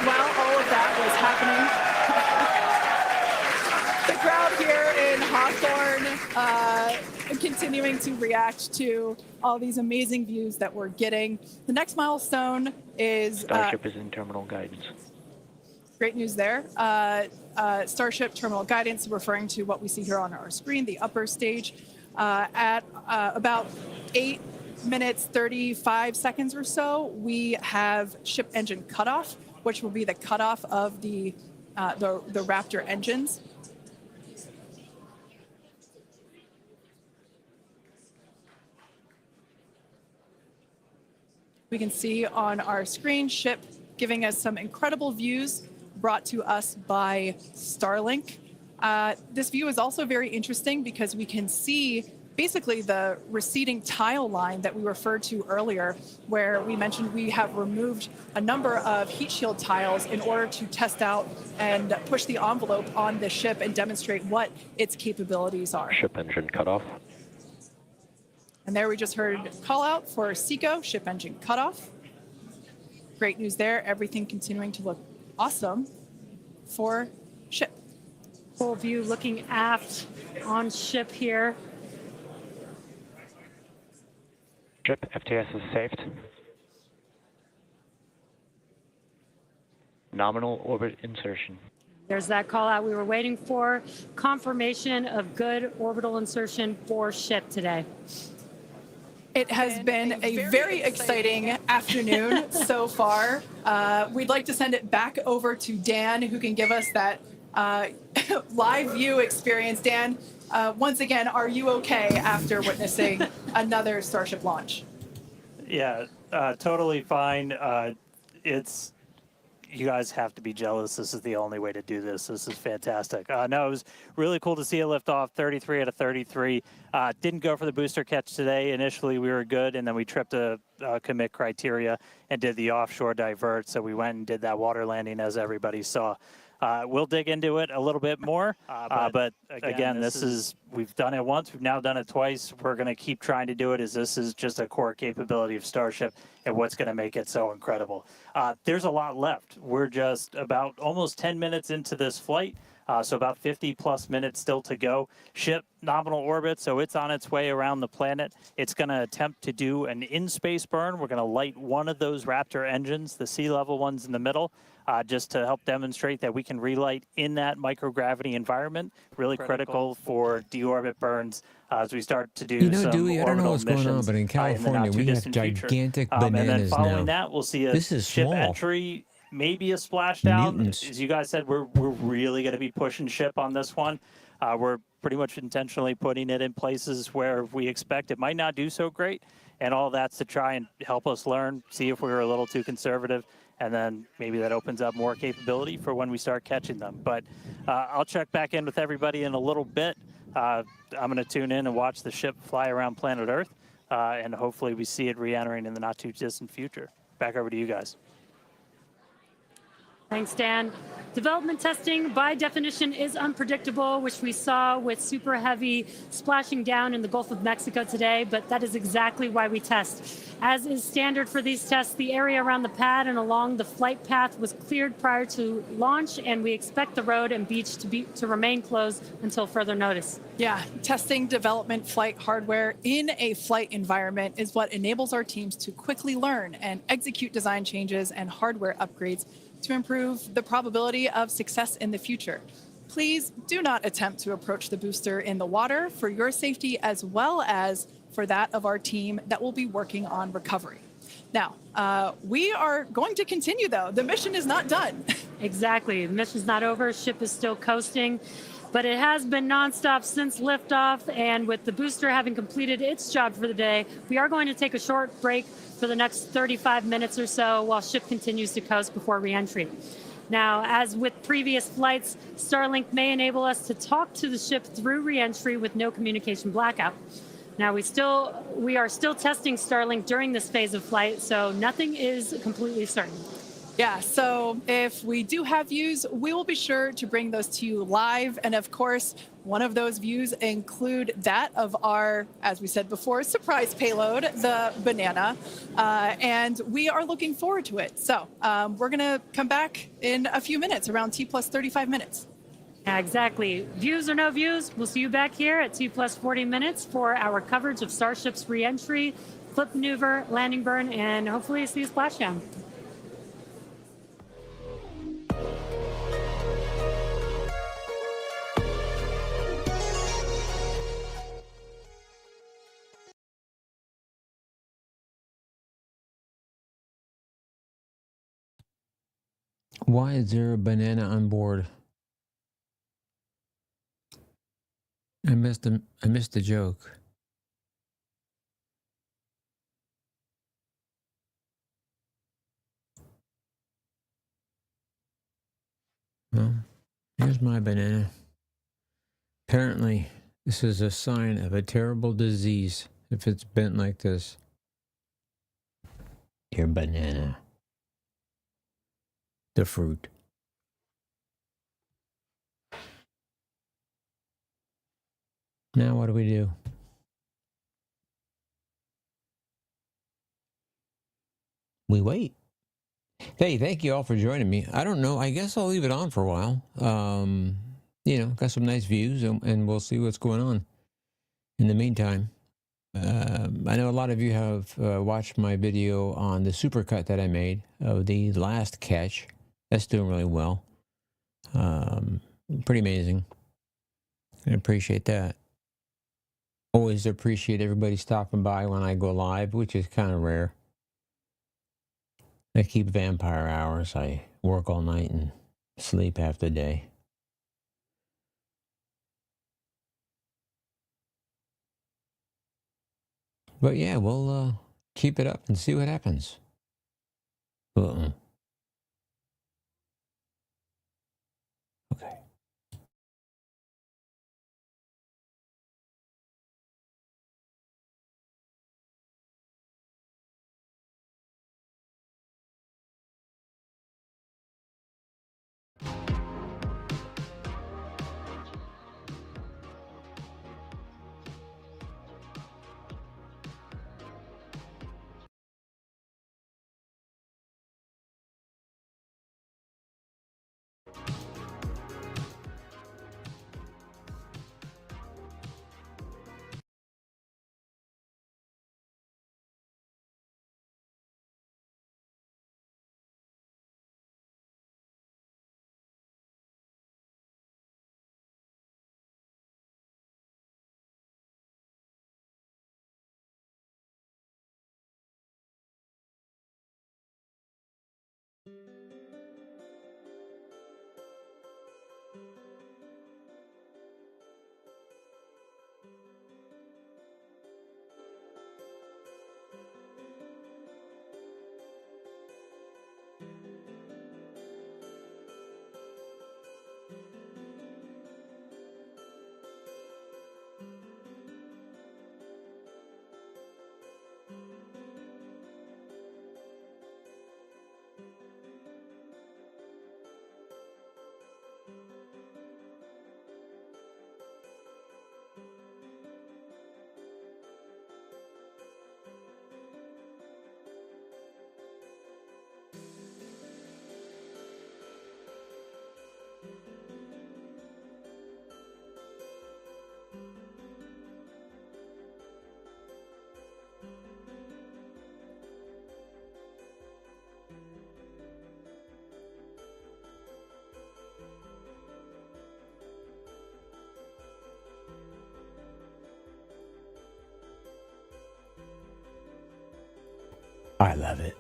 while all of that was happening, the crowd here in Hawthorne continuing to react to all these amazing views that we're getting. The next milestone is... Starship is in terminal guidance. Great news there. Starship terminal guidance, referring to what we see here on our screen, the upper stage, at about 8 minutes, 35 seconds or so, we have ship engine cutoff, which will be the cutoff of the Raptor engines. We can see on our screen ship giving us some incredible views brought to us by Starlink. This view is also very interesting because we can see basically the receding tile line that we referred to earlier, where we mentioned we have removed a number of heat shield tiles in order to test out and push the envelope on the ship and demonstrate what its capabilities are. Ship engine cutoff. And there we just heard call out for SECO, ship engine cutoff. Great news there. Everything continuing to look awesome for ship. Full view looking aft on ship here. Ship FTS is saved. Nominal orbit insertion. There's that call out we were waiting for. Confirmation of good orbital insertion for ship today. It has been a very exciting afternoon so far. We'd like to send it back over to Dan, who can give us that live view experience. Dan, once again, are you okay after witnessing another Starship launch? Yeah, totally fine. You guys have to be jealous. This is the only way to do this. This is fantastic. No, it was really cool to see a liftoff, 33 out of 33. Didn't go for the booster catch today. Initially, we were good, and then we tripped a commit criteria and did the offshore divert. So we went and did that water landing, as everybody saw. We'll dig into it a little bit more, but again, we've done it once, we've now done it twice. We're going to keep trying to do it, as this is just a core capability of Starship and what's going to make it so incredible. There's a lot left. We're just about almost 10 minutes into this flight, so about 50 plus minutes still to go. Ship nominal orbit, so it's on its way around the planet. It's going to attempt to do an in-space burn. We're going to light one of those Raptor engines, the sea level ones in the middle, just to help demonstrate that we can relight in that microgravity environment. Really critical for deorbit burns as we start to do some Dewey, I don't know what's going on, but in California, we have gigantic bananas and then following now. that, we'll see a This is ship small. entry maybe a splashdown. Mutants. As you guys said, we're really going to be pushing ship on this one. We're pretty much intentionally putting it in places where we expect it might not do so great, and all that's to try and help us learn, see if we were a little too conservative, and then maybe that opens up more capability for when we start catching them. But I'll check back in with everybody in a little bit. I'm going to tune in and watch the ship fly around planet Earth, and hopefully we see it re-entering in the not too distant future. Back over to you guys. Thanks, Dan. Development testing, by definition, is unpredictable, which we saw with super heavy splashing down in the Gulf of Mexico today, but that is exactly why we test. As is standard for these tests, the area around the pad and along the flight path was cleared prior to launch, and we expect the road and beach to remain closed until further notice. Yeah, testing development flight hardware in a flight environment is what enables our teams to quickly learn and execute design changes and hardware upgrades to improve the probability of success in the future. Please do not attempt to approach the booster in the water for your safety as well as for that of our team that will be working on recovery. Now, we are going to continue though. The mission is not done. Exactly, the mission's not over, ship is still coasting, but it has been nonstop since liftoff, and with the booster having completed its job for the day, we are going to take a short break for the next 35 minutes or so while ship continues to coast before re-entry. Now, as with previous flights, Starlink may enable us to talk to the ship through re-entry with no communication blackout. Now, we are still testing Starlink during this phase of flight, so nothing is completely certain. Yeah, so if we do have views, we will be sure to bring those to you live. And of course, one of those views include that of our, as we said before, surprise payload, the banana. And we are looking forward to it. So we're going to come back in a few minutes, around T plus 35 minutes. Yeah, exactly. Views or no views, we'll see you back here at T plus 40 minutes for our coverage of Starship's re-entry, flip maneuver, landing burn, and hopefully see a splashdown. Why is there a banana on board? I missed the joke. Well, here's my banana. Apparently, this is a sign of a terrible disease if it's bent like this. Your banana. The fruit. Now what do we do? We wait. Hey, thank you all for joining me. I don't know. I guess I'll leave it on for a while. Got some nice views, and we'll see what's going on. In the meantime, I know a lot of you have watched my video on the supercut that I made of the last catch. That's doing really well. Pretty amazing. I appreciate that. Always appreciate everybody stopping by when I go live, which is kind of rare. I keep vampire hours. I work all night and sleep half the day. But yeah, we'll keep it up and see what happens. Okay. I love it.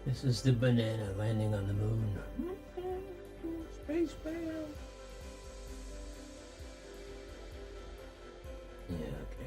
This is the banana landing on the moon. Spaceman. Yeah, okay.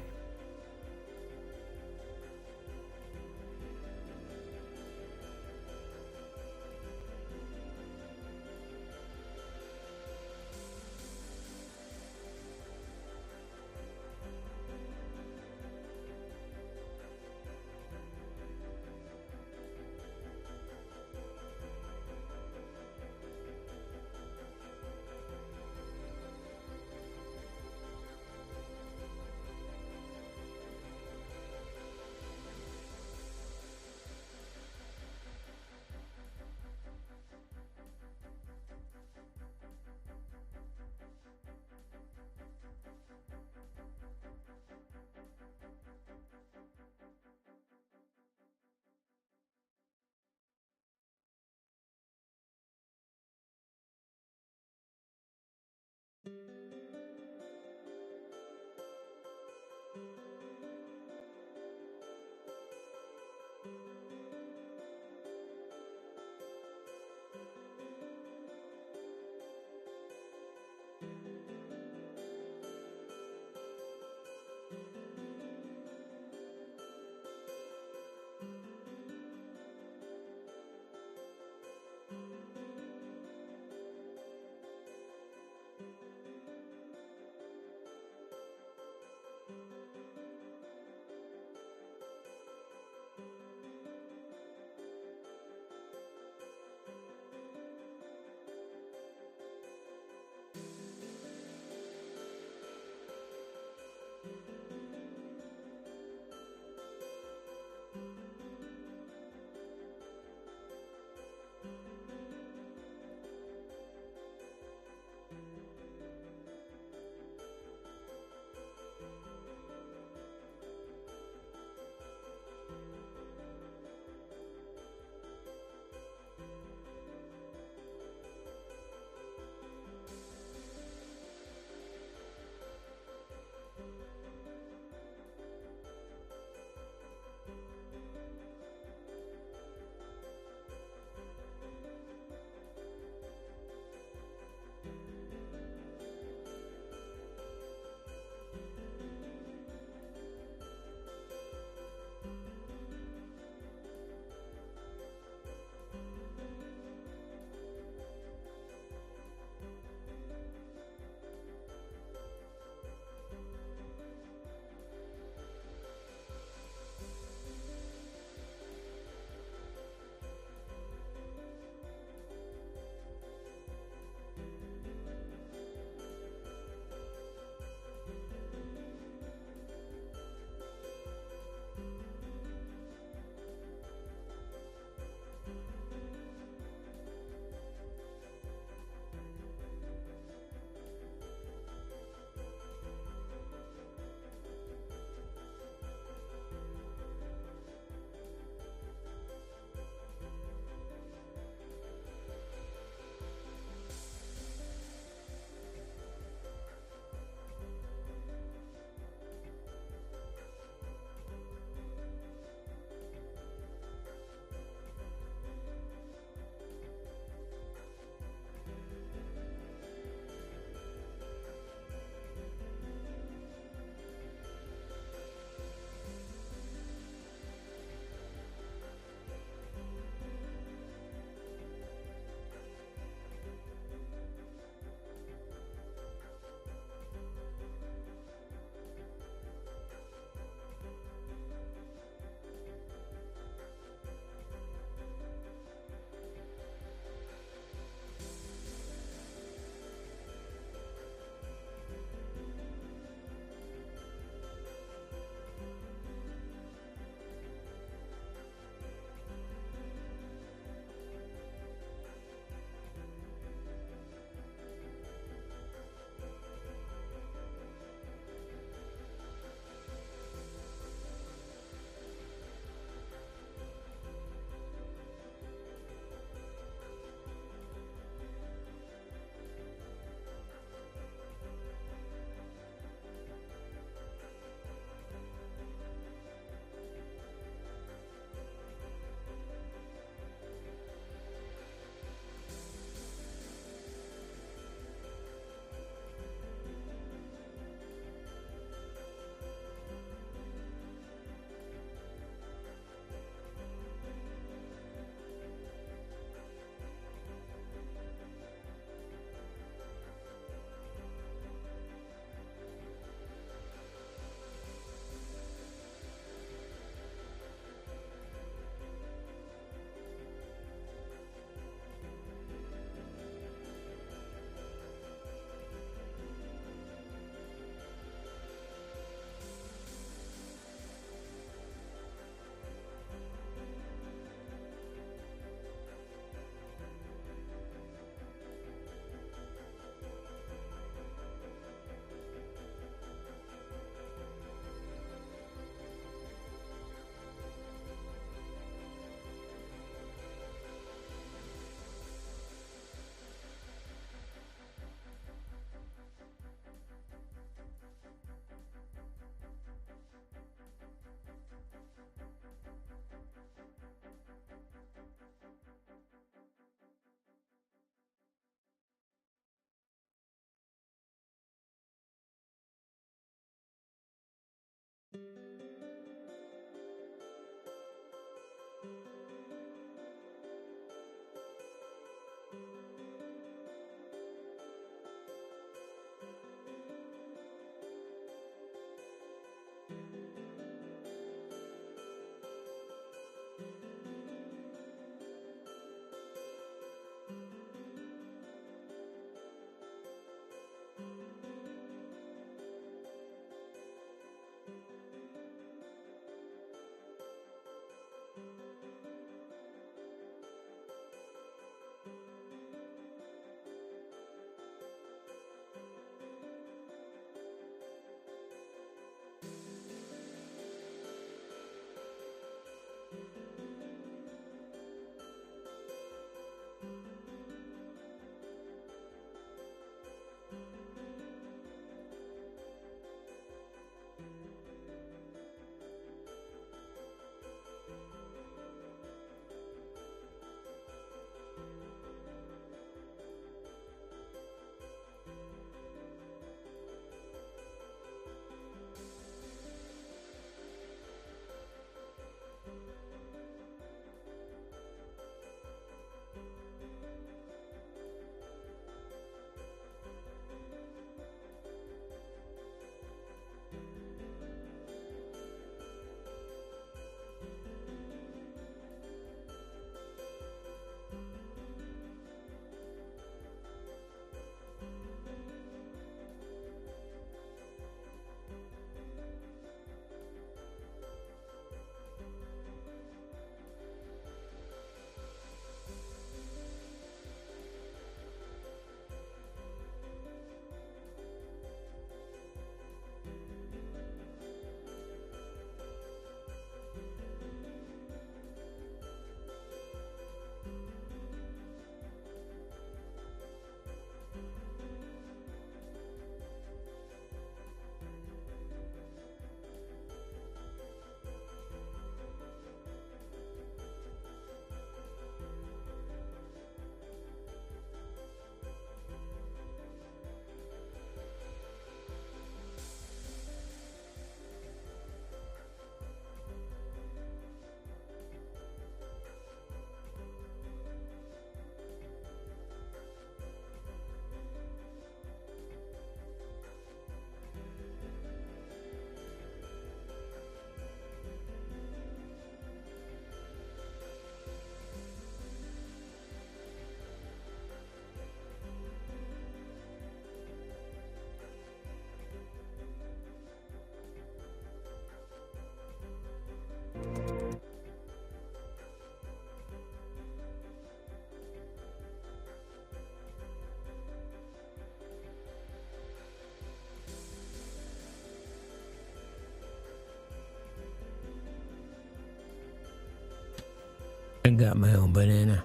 I got my own banana.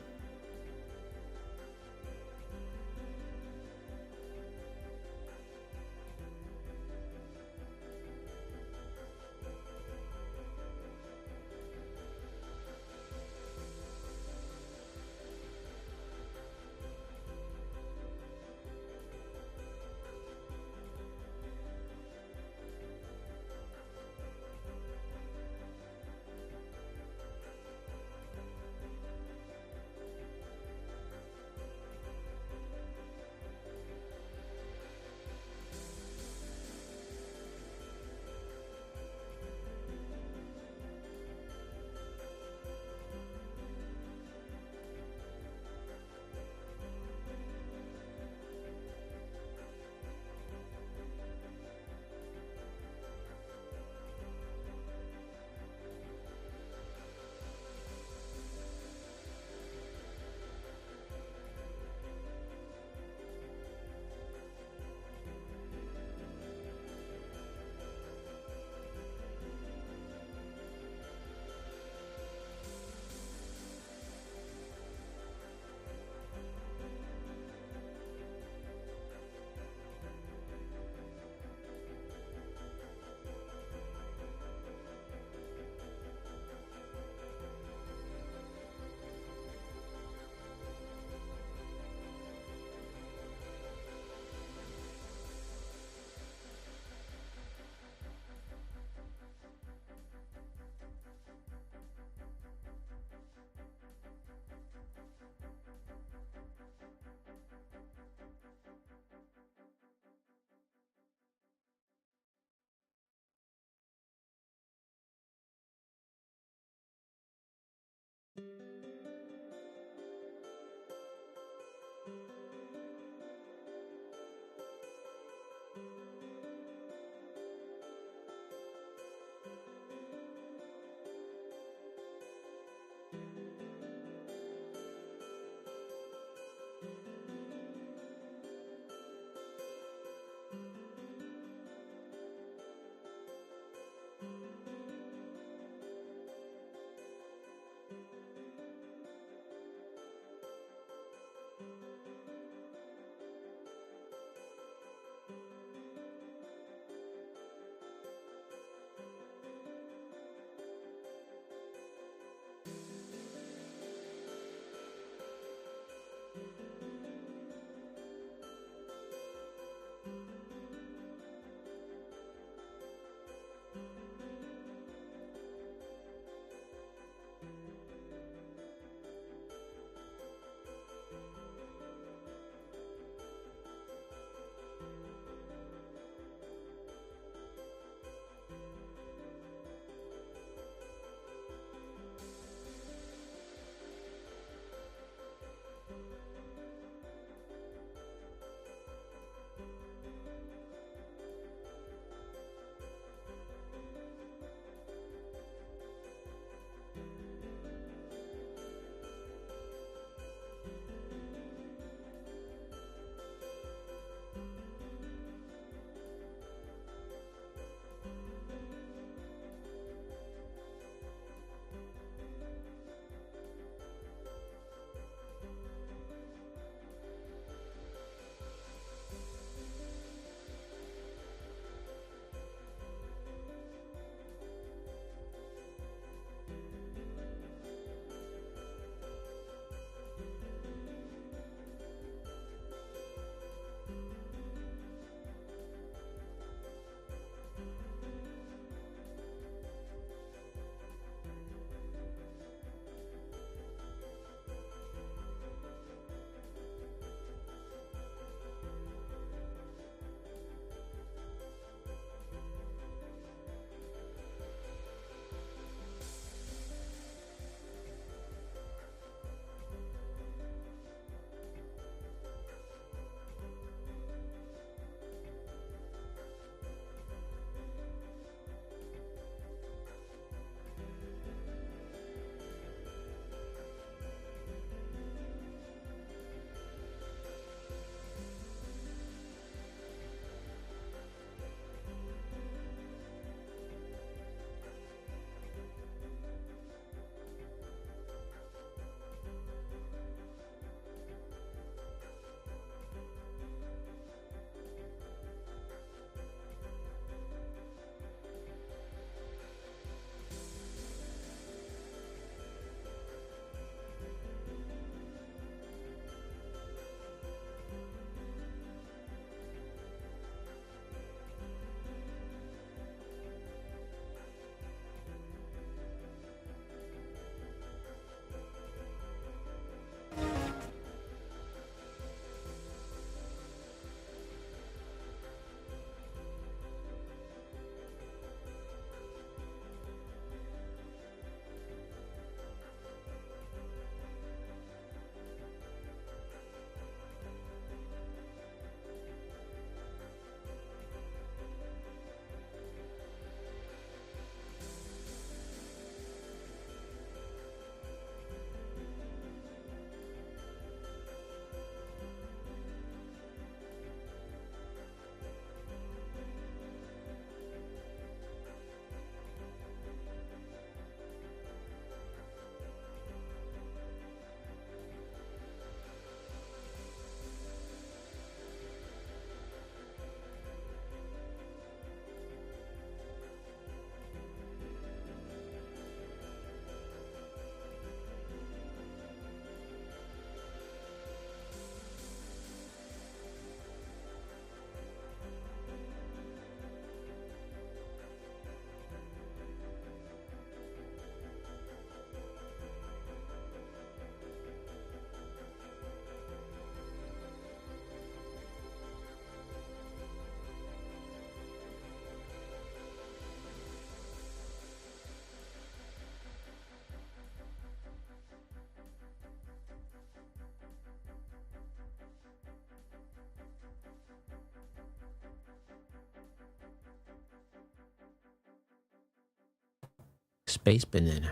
space banana.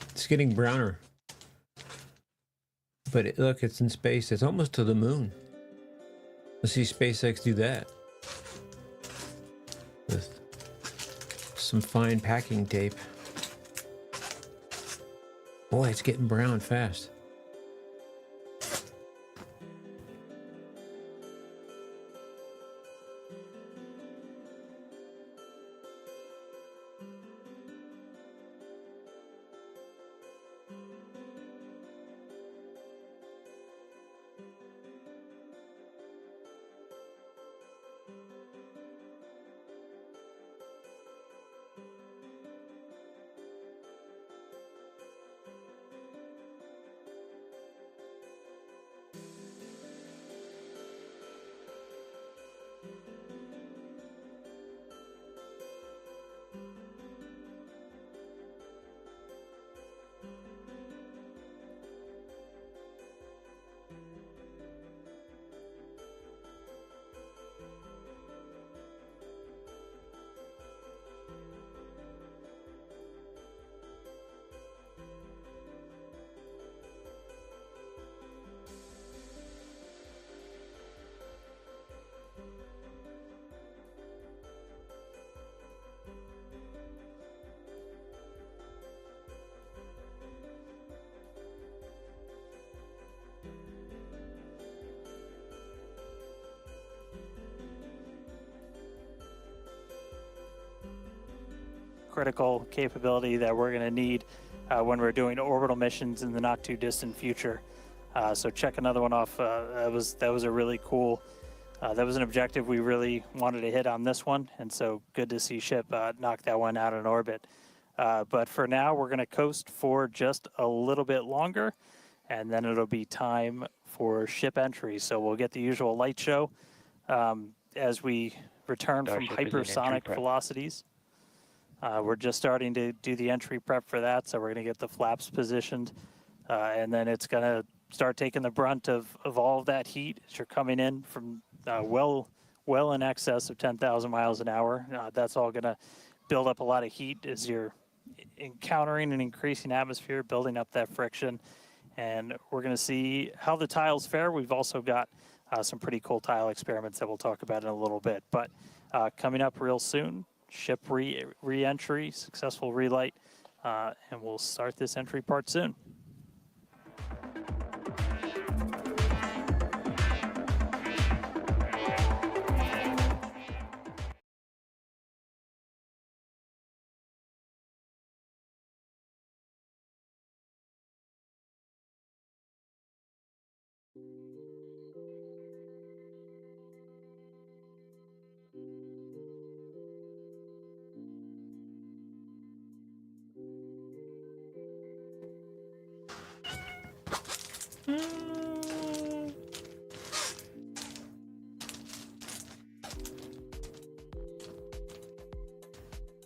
It's getting browner. But look, it's in space. It's almost to the moon. Let's see SpaceX do that. With some fine packing tape. Boy, it's getting brown fast. Critical capability that we're going to need when we're doing orbital missions in the not too distant future. So check another one off. That was a really cool. That was an objective we really wanted to hit on this one, and so good to see Ship knock that one out in orbit. But for now, we're going to coast for just a little bit longer, and then it'll be time for ship entry. So we'll get the usual light show as we return from Starship is in entry hypersonic prep. velocities. We're just starting to do the entry prep for that, so we're going to get the flaps positioned, and then it's going to start taking the brunt of all of that heat as you're coming in from well in excess of 10,000 miles an hour. That's all going to build up a lot of heat as you're encountering an increasing atmosphere, building up that friction, and we're going to see how the tiles fare. We've also got some pretty cool tile experiments that we'll talk about in a little bit, but coming up real soon. Ship re-entry, successful relight, and we'll start this entry part soon.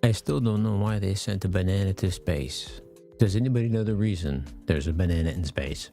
I still don't know why they sent a banana to space. Does anybody know the reason there's a banana in space?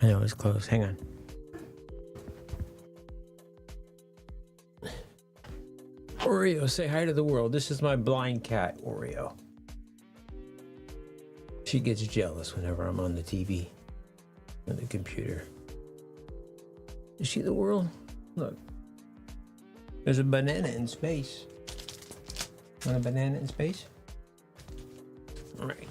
I know it's close. Hang on. Oreo, say hi to the world. This is my blind cat, Oreo. She gets jealous whenever I'm on the TV, on the computer. You see the world? Look. There's a banana in space. Want a banana in space? All right.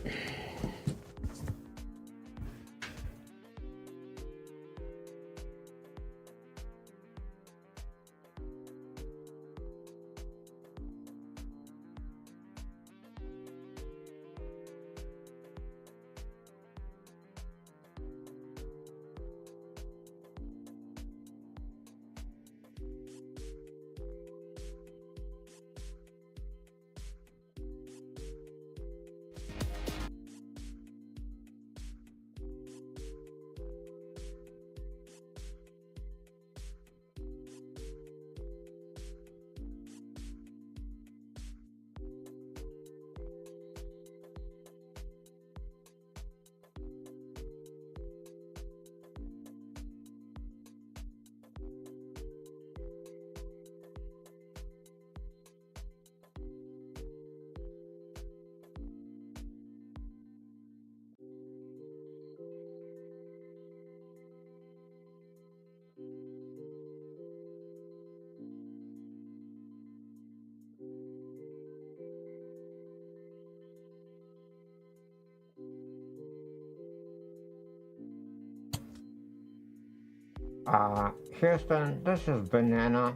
Houston, this is Banana.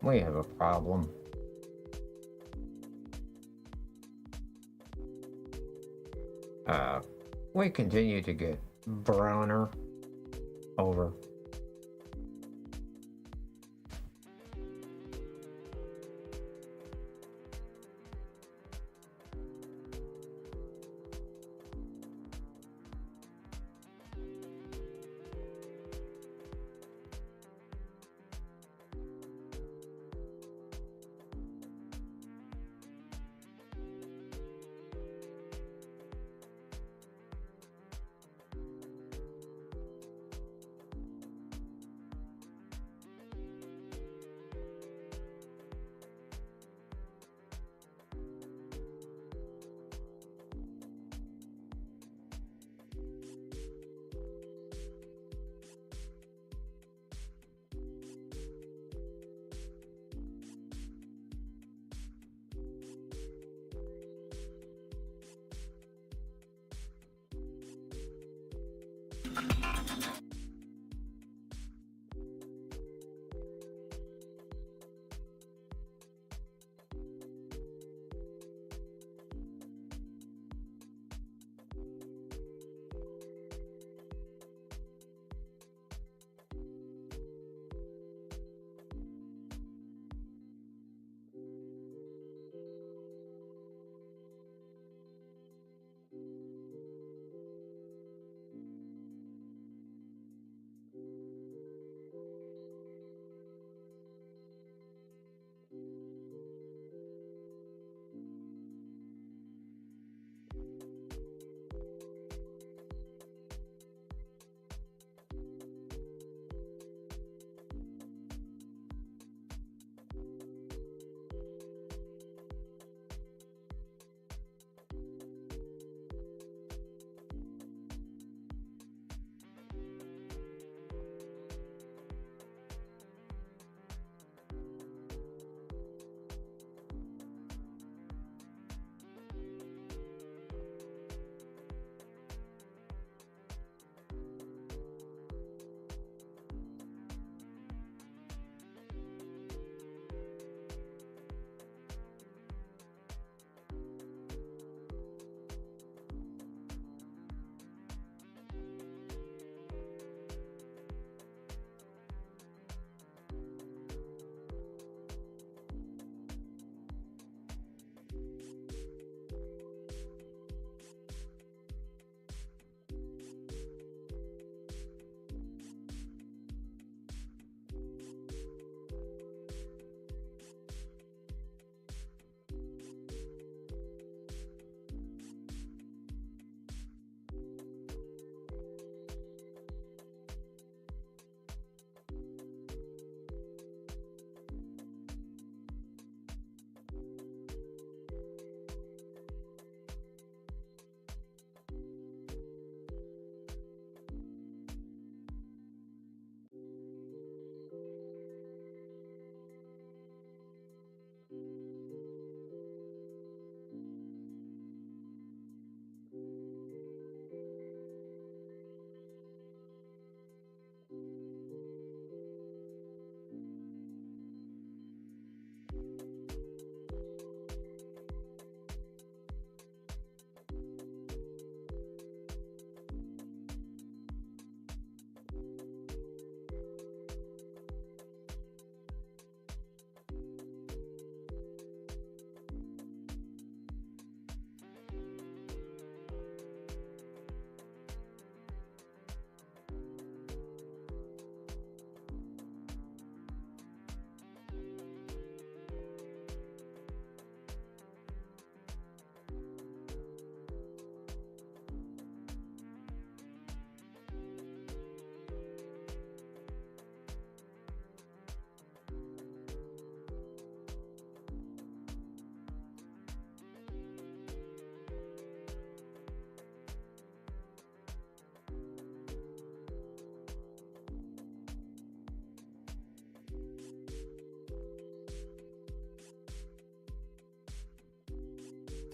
We have a problem. We continue to get browner. Over.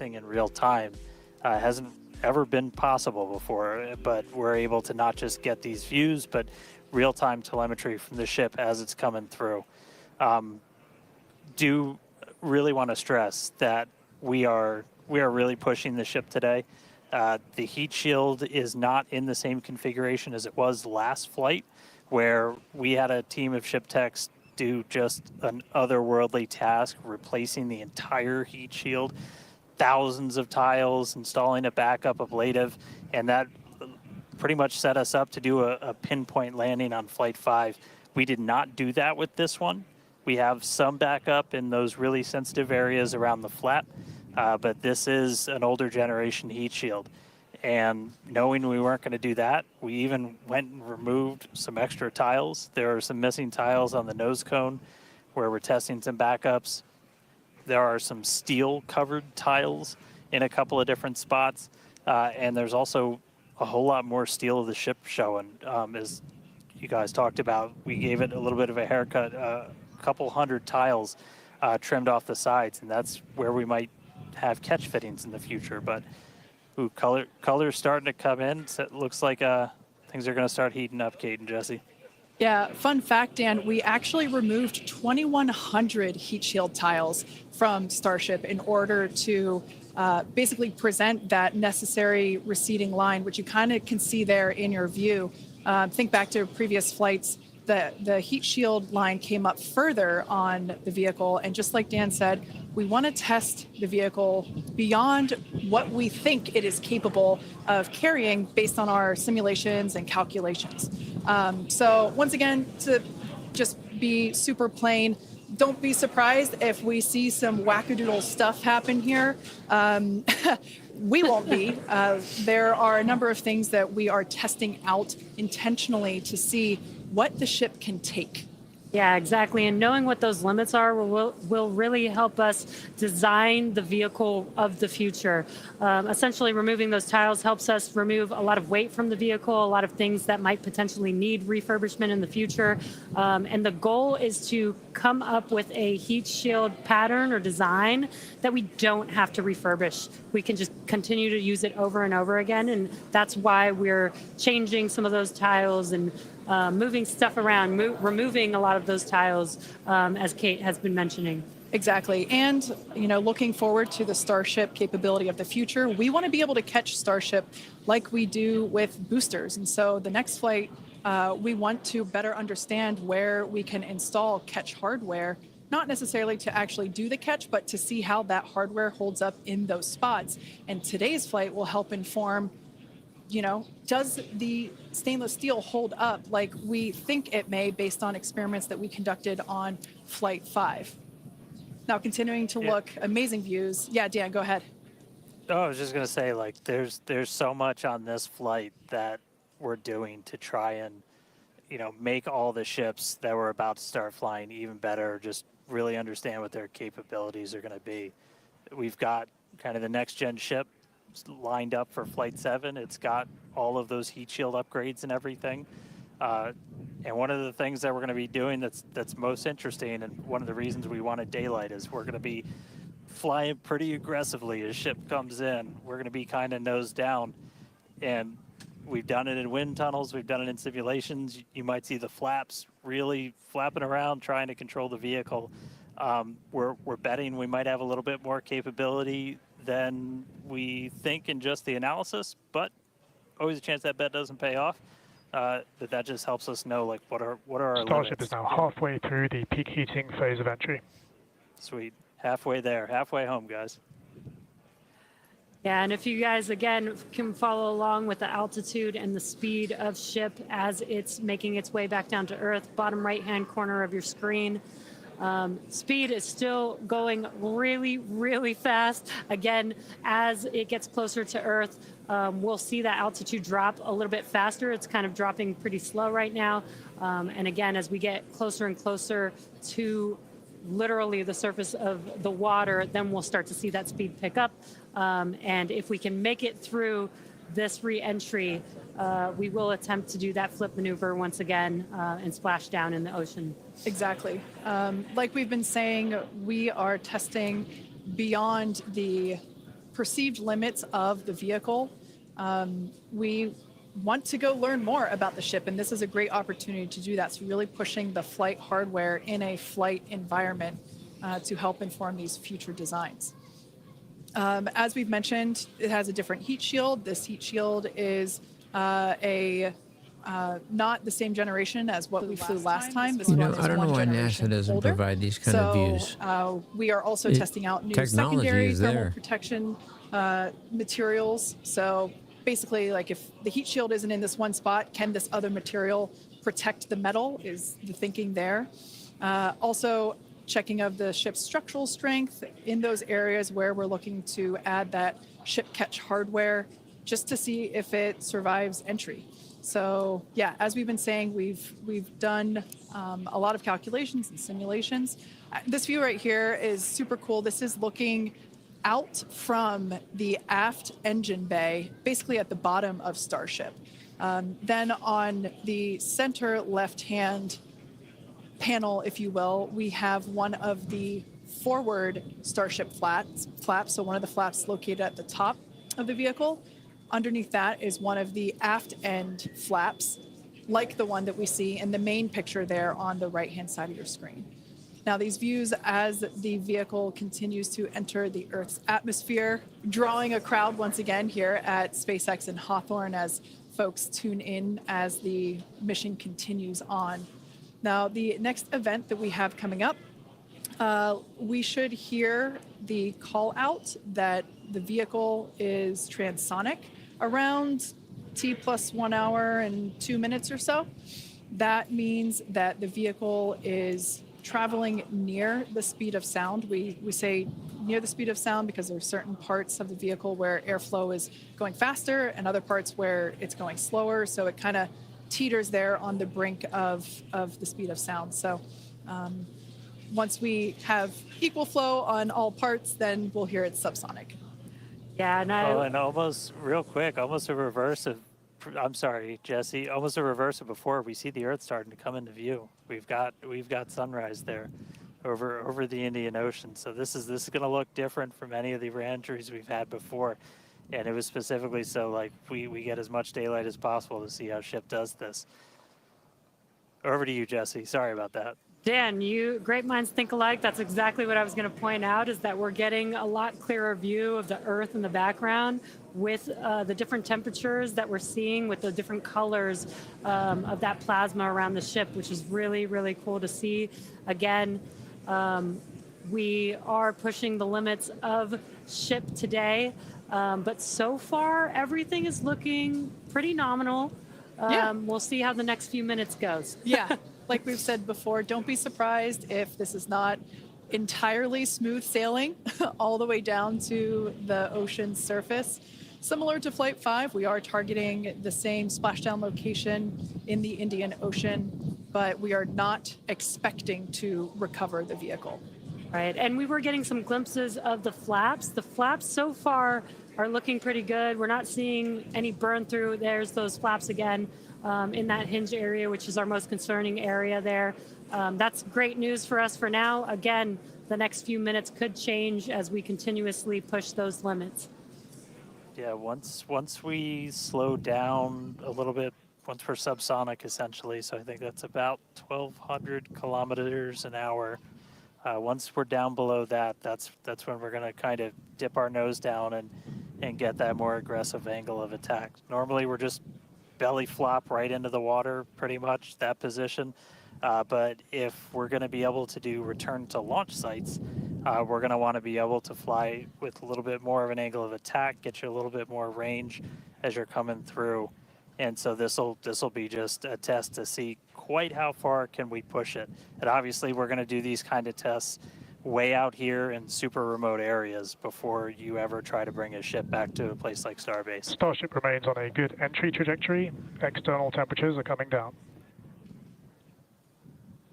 everything in real time hasn't ever been possible before, but we're able to not just get these views, but real-time telemetry from the ship as it's coming through. Do really want to stress that we are really pushing the ship today. The heat shield is not in the same configuration as it was last flight, where we had a team of ship techs do just an otherworldly task, replacing the entire heat shield, thousands of tiles, installing a backup ablative, and that pretty much set us up to do a pinpoint landing on Flight 5. We did not do that with this one. We have some backup in those really sensitive areas around the flap, but this is an older generation heat shield. And knowing we weren't going to do that, we even went and removed some extra tiles. There are some missing tiles on the nose cone where we're testing some backups. There are some steel covered tiles in a couple of different spots. And there's also a whole lot more steel of the ship showing. As you guys talked about, we gave it a little bit of a haircut, a couple hundred tiles trimmed off the sides. And that's where we might have catch fittings in the future. But ooh, color's starting to come in. So it looks like things are going to start heating up, Kate and Jesse. Yeah, fun fact, Dan, we actually removed 2,100 heat shield tiles from Starship in order to basically present that necessary receding line, which you kind of can see there in your view. Think back to previous flights. The heat shield line came up further on the vehicle, and just like Dan said, we want to test the vehicle beyond what we think it is capable of carrying based on our simulations and calculations. So once again, to just be super plain, don't be surprised if we see some wackadoodle stuff happen here. We won't be. There are a number of things that we are testing out intentionally to see what the ship can take. Yeah, exactly. And knowing what those limits are will really help us design the vehicle of the future. Essentially, removing those tiles helps us remove a lot of weight from the vehicle, a lot of things that might potentially need refurbishment in the future. And the goal is to come up with a heat shield pattern or design that we don't have to refurbish. We can just continue to use it over and over again. And that's why we're changing some of those tiles and moving stuff around, removing a lot of those tiles, as Kate has been mentioning. Exactly. And, looking forward to the Starship capability of the future, we want to be able to catch Starship like we do with boosters. And so the next flight, we want to better understand where we can install catch hardware, not necessarily to actually do the catch, but to see how that hardware holds up in those spots. And today's flight will help inform, does the stainless steel hold up like we think it may based on experiments that we conducted on Flight 5? Now, continuing to look, amazing views. Yeah, Dan, go ahead. Oh, I was just going to say, there's so much on this flight that we're doing to try and, make all the ships that we're about to start flying even better, just really understand what their capabilities are going to be. We've got kind of the next-gen ship lined up for Flight 7. It's got all of those heat shield upgrades and everything. And one of the things that we're going to be doing that's most interesting, and one of the reasons we wanted daylight, is we're going to be flying pretty aggressively as ship comes in. We're going to be kind of nose down. And we've done it in wind tunnels. We've done it in simulations. You might see the flaps really flapping around trying to control the vehicle. We're betting we might have a little bit more capability than we think in just the analysis, but always a chance that bet doesn't pay off. But that just helps us know what are our Starship limits. is now halfway through the peak heating phase of entry. Sweet. Halfway there. Halfway home, guys. Yeah, and if you guys, again, can follow along with the altitude and the speed of ship as it's making its way back down to Earth, bottom right-hand corner of your screen. Speed is still going really, really fast. Again, as it gets closer to Earth, we'll see that altitude drop a little bit faster. It's kind of dropping pretty slow right now. And again, as we get closer and closer to literally the surface of the water, then we'll start to see that speed pick up. And if we can make it through this re-entry, we will attempt to do that flip maneuver once again and splash down in the ocean. Exactly. Like we've been saying, we are testing beyond the perceived limits of the vehicle, we want to go learn more about the ship, and this is a great opportunity to do that. So really pushing the flight hardware in a flight environment to help inform these future designs. As we've mentioned, it has a different heat shield. This heat shield is not the same generation as what we flew last time. This one is I don't know one why generation NASA doesn't older. provide these kind of views. We are also testing out new Technology secondary is thermal there. protection materials. So basically, like if the heat shield isn't in this one spot, can this other material protect the metal is the thinking there. Also, checking of the ship's structural strength in those areas where we're looking to add that ship catch hardware just to see if it survives entry. So yeah, as we've been saying, we've done a lot of calculations and simulations. This view right here is super cool. This is looking out from the aft engine bay, basically at the bottom of Starship. Then on the center left-hand panel, if you will, we have one of the forward Starship flaps. So one of the flaps located at the top of the vehicle. Underneath that is one of the aft end flaps, like the one that we see in the main picture there on the right-hand side of your screen. Now, these views, as the vehicle continues to enter the Earth's atmosphere, drawing a crowd once again here at SpaceX in Hawthorne as folks tune in as the mission continues on. Now, the next event that we have coming up, we should hear the call out that the vehicle is transonic around T+1 hour and 2 minutes or so. That means that the vehicle is traveling near the speed of sound. We say near the speed of sound because there are certain parts of the vehicle where airflow is going faster and other parts where it's going slower. So it kind of teeters there on the brink of the speed of sound. So once we have equal flow on all parts, then we'll hear it's subsonic. Yeah, and almost real quick, almost a reverse of, I'm sorry, Jesse, almost a reverse of before. We see the Earth starting to come into view. We've got sunrise there over the Indian Ocean. So this is going to look different from any of the re-entries we've had before. And it was specifically so like we get as much daylight as possible to see how ship does this. Over to you, Jesse. Sorry about that. Dan, great minds think alike. That's exactly what I was going to point out, is that we're getting a lot clearer view of the Earth in the background with the different temperatures that we're seeing with the different colors of that plasma around the ship, which is really, really cool to see. Again, we are pushing the limits of ship today, but so far everything is looking pretty nominal. We'll see how the next few minutes goes. Yeah. Like we've said before, don't be surprised if this is not entirely smooth sailing all the way down to the ocean's surface. Similar to Flight 5, we are targeting the same splashdown location in the Indian Ocean, but we are not expecting to recover the vehicle. Right, and we were getting some glimpses of the flaps. The flaps so far are looking pretty good. We're not seeing any burn through. There's those flaps again. In that hinge area, which is our most concerning area there. That's great news for us for now. Again, the next few minutes could change as we continuously push those limits. Yeah, once we slow down a little bit, once we're subsonic essentially, so I think that's about 1,200 kilometers an hour. Once we're down below that, that's when we're going to kind of dip our nose down and get that more aggressive angle of attack. Normally, we're just belly flop right into the water, pretty much, that position. But if we're going to be able to do return to launch sites, we're going to want to be able to fly with a little bit more of an angle of attack, get you a little bit more range as you're coming through. And so this'll be just a test to see quite how far can we push it. And obviously, we're going to do these kind of tests way out here in super remote areas before you ever try to bring a ship back to a place like Starbase. Starship remains on a good entry trajectory. External temperatures are coming down.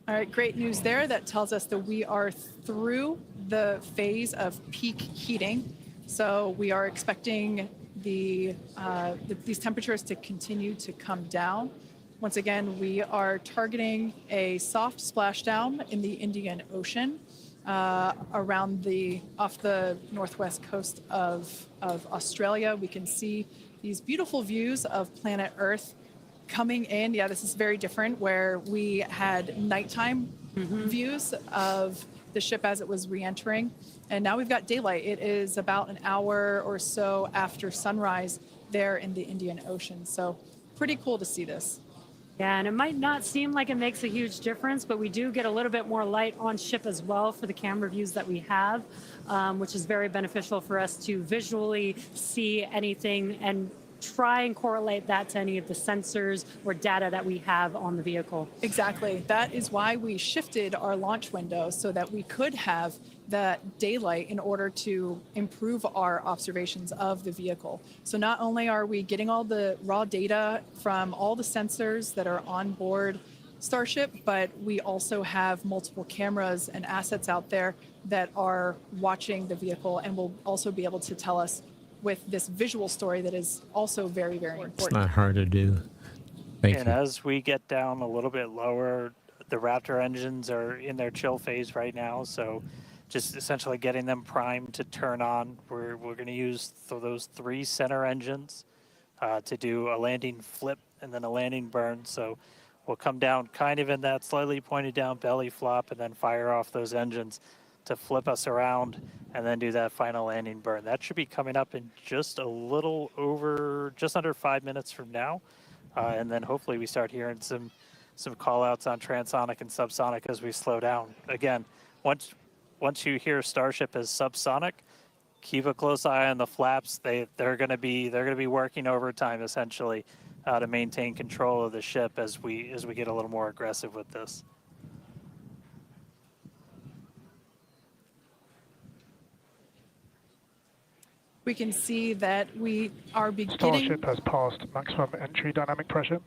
All right, great news there. That tells us that we are through the phase of peak heating. So we are expecting these temperatures to continue to come down. Once again, we are targeting a soft splashdown in the Indian Ocean. around off the northwest coast of Australia. We can see these beautiful views of planet Earth coming in. Yeah, this is very different, where we had nighttime views of the ship as it was re-entering, and now we've got daylight. It is about an hour or so after sunrise there in the Indian Ocean. So pretty cool to see this. Yeah, and it might not seem like it makes a huge difference, but we do get a little bit more light on ship as well for the camera views that we have, which is very beneficial for us to visually see anything and try and correlate that to any of the sensors or data that we have on the vehicle. Exactly. That is why we shifted our launch window, so that we could have that daylight in order to improve our observations of the vehicle. So not only are we getting all the raw data from all the sensors that are on board Starship, but we also have multiple cameras and assets out there that are watching the vehicle and will also be able to tell us with this visual story that is also very, very important. It's not hard to do. Thank And you. as we get down a little bit lower, the Raptor engines are in their chill phase right now, so just essentially getting them primed to turn on. We're going to use those 3 center engines to do a landing flip and then a landing burn. So we'll come down kind of in that slightly pointed down belly flop and then fire off those engines to flip us around and then do that final landing burn. That should be coming up in just under 5 minutes from now. And then hopefully we start hearing some call outs on transonic and subsonic as we slow down. Again, once you hear Starship as subsonic, keep a close eye on the flaps. They're going to be working overtime essentially to maintain control of the ship as we get a little more aggressive with this. We can see that we are beginning... Starship has passed maximum entry dynamic pressure.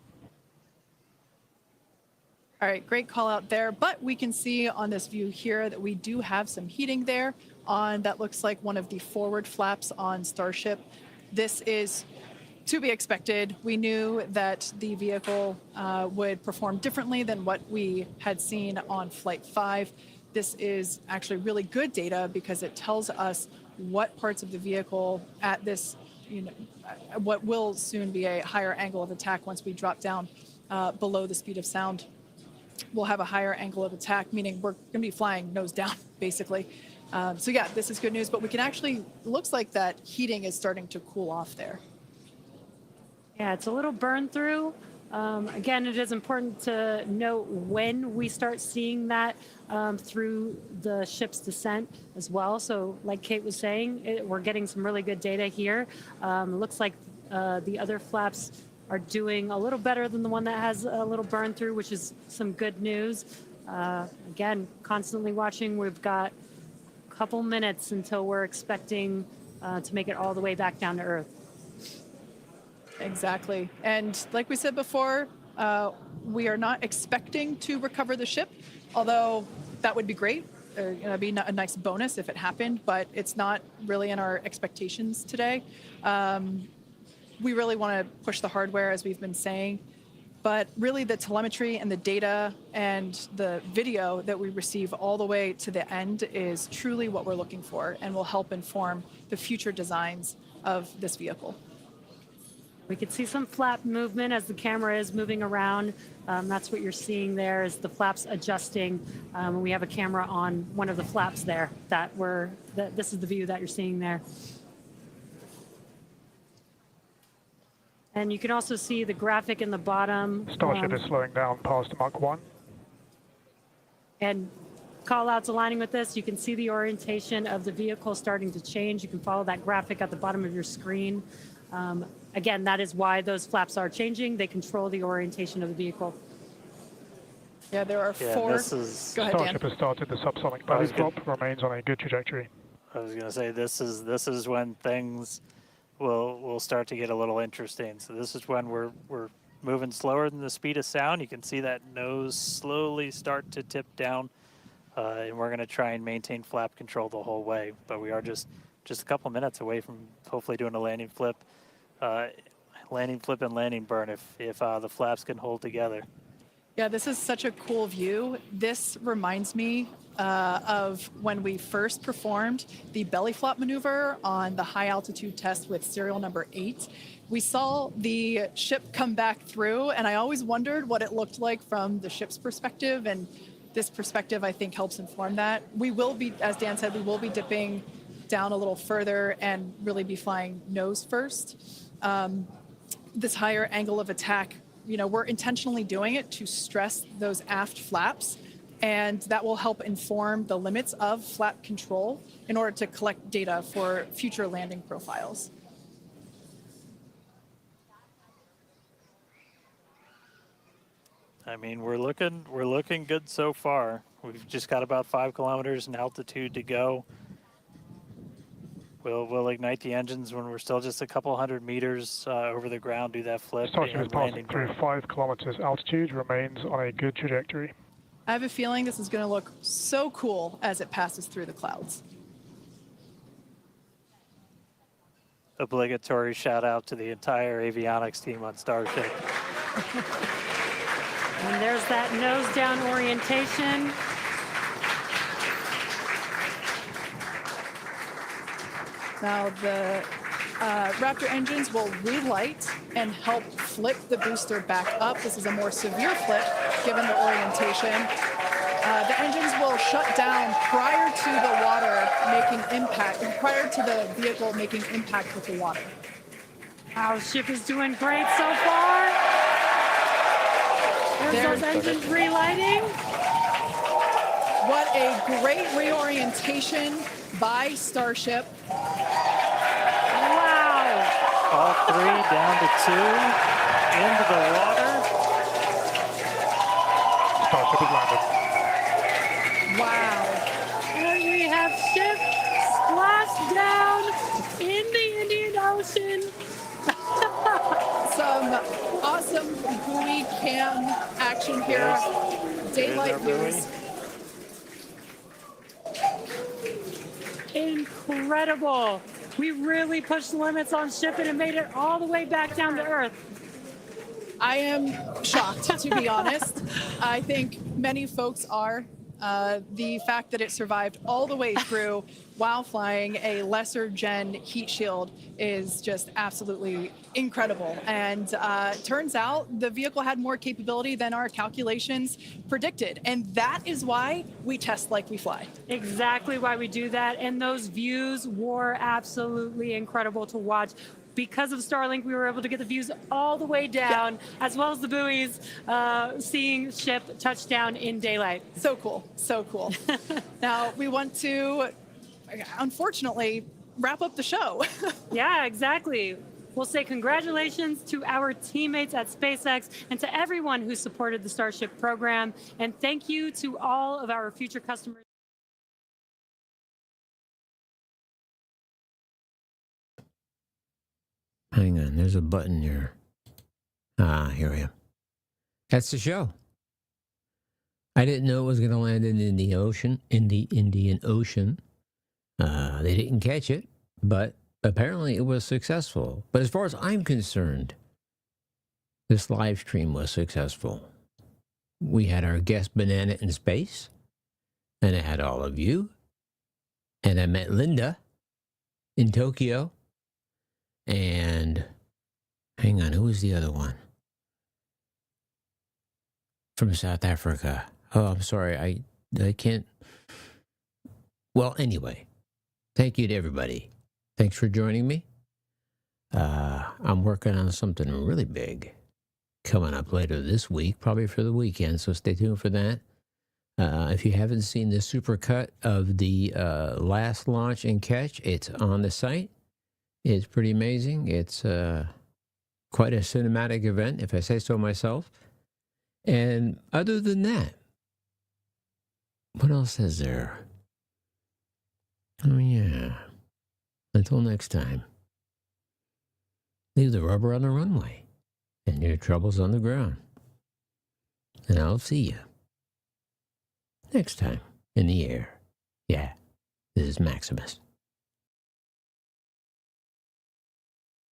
All right, great call out there. But we can see on this view here that we do have some heating there on that looks like one of the forward flaps on Starship. This is to be expected. We knew that the vehicle would perform differently than what we had seen on Flight 5. This is actually really good data because it tells us what parts of the vehicle at this, what will soon be a higher angle of attack once we drop down below the speed of sound. We'll have a higher angle of attack, meaning we're going to be flying nose down, basically. So yeah, this is good news, but we can actually, looks like that heating is starting to cool off there. Yeah, it's a little burn through. Again, it is important to note when we start seeing that through the ship's descent as well. So like Kate was saying, we're getting some really good data here. It looks like the other flaps are doing a little better than the one that has a little burn through, which is some good news. Again, constantly watching. We've got a couple minutes until we're expecting to make it all the way back down to Earth. Exactly. And like we said before, we are not expecting to recover the ship, although that would be great. It'd be a nice bonus if it happened, but it's not really in our expectations today. We really want to push the hardware, as we've been saying, but really the telemetry and the data and the video that we receive all the way to the end is truly what we're looking for and will help inform the future designs of this vehicle. We can see some flap movement as the camera is moving around. That's what you're seeing there is the flaps adjusting. We have a camera on one of the flaps there this is the view that you're seeing there. And you can also see the graphic in the bottom. Starship is slowing down past Mach 1. And call-outs aligning with this, you can see the orientation of the vehicle starting to change. You can follow that graphic at the bottom of your screen. Again, that is why those flaps are changing. They control the orientation of the vehicle. Yeah, there are 4. Go ahead, Starship Dan. has started the subsonic belly flop, remains on a good trajectory. I was going to say this is when things will start to get a little interesting. So this is when we're moving slower than the speed of sound. You can see that nose slowly start to tip down, and we're going to try and maintain flap control the whole way. But we are just a couple minutes away from hopefully doing a landing flip and landing burn if the flaps can hold together. Yeah, this is such a cool view. This reminds me of when we first performed the belly flop maneuver on the high altitude test with serial number 8. We saw the ship come back through, and I always wondered what it looked like from the ship's perspective, and this perspective, I think, helps inform that. We will be, as Dan said, we will be dipping down a little further and really be flying nose first. This higher angle of attack, we're intentionally doing it to stress those aft flaps, and that will help inform the limits of flap control in order to collect data for future landing profiles. I mean, we're looking good so far. We've just got about 5 kilometers in altitude to go. We'll ignite the engines when we're still just a couple hundred meters over the ground, do that flip. Starship is and passing landing. through 5 kilometers altitude, remains on a good trajectory. I have a feeling this is going to look so cool as it passes through the clouds. Obligatory shout out to the entire avionics team on Starship. And there's that nose down orientation. Now the Raptor engines will relight and help flip the booster back up. This is a more severe flip given the orientation. The engines will shut down prior to the water making impact, prior to the vehicle making impact with the water. Our ship is doing great so far. There's those engines relighting. What a great reorientation by Starship. Wow. All 3 down to 2 into the water. Starship is landed. Wow. And we have ship splashed down in the Indian Ocean. Some awesome buoy cam action here. Daylight views. Incredible. We really pushed the limits on ship and it made it all the way back down to Earth. I am shocked, to be honest. I think many folks are. The fact that it survived all the way through while flying a lesser gen heat shield is just absolutely incredible. And turns out the vehicle had more capability than our calculations predicted. And that is why we test like we fly. Exactly why we do that. And those views were absolutely incredible to watch. Because of Starlink, we were able to get the views all the way down, as well as the buoys, seeing ship touchdown in daylight. So cool. So cool. Now, we want to, unfortunately, wrap up the show. Yeah, exactly. We'll say congratulations to our teammates at SpaceX and to everyone who supported the Starship program. And thank you to all of our future customers. Hang on, there's a button here. Here I am. That's the show. I didn't know it was going to land in the Indian Ocean. They didn't catch it, but apparently it was successful. But as far as I'm concerned, this live stream was successful. We had our guest Banana in space, and I had all of you, and I met Linda in Tokyo. And hang on, who was the other one? From South Africa. Oh, I'm sorry, I can't. Well, anyway, thank you to everybody. Thanks for joining me. I'm working on something really big coming up later this week, probably for the weekend, so stay tuned for that. If you haven't seen the supercut of the last launch and catch, it's on the site. It's pretty amazing. It's quite a cinematic event, if I say so myself. And other than that, what else is there? Oh, yeah. Until next time, leave the rubber on the runway and your troubles on the ground. And I'll see you next time in the air. Yeah, this is Maximus.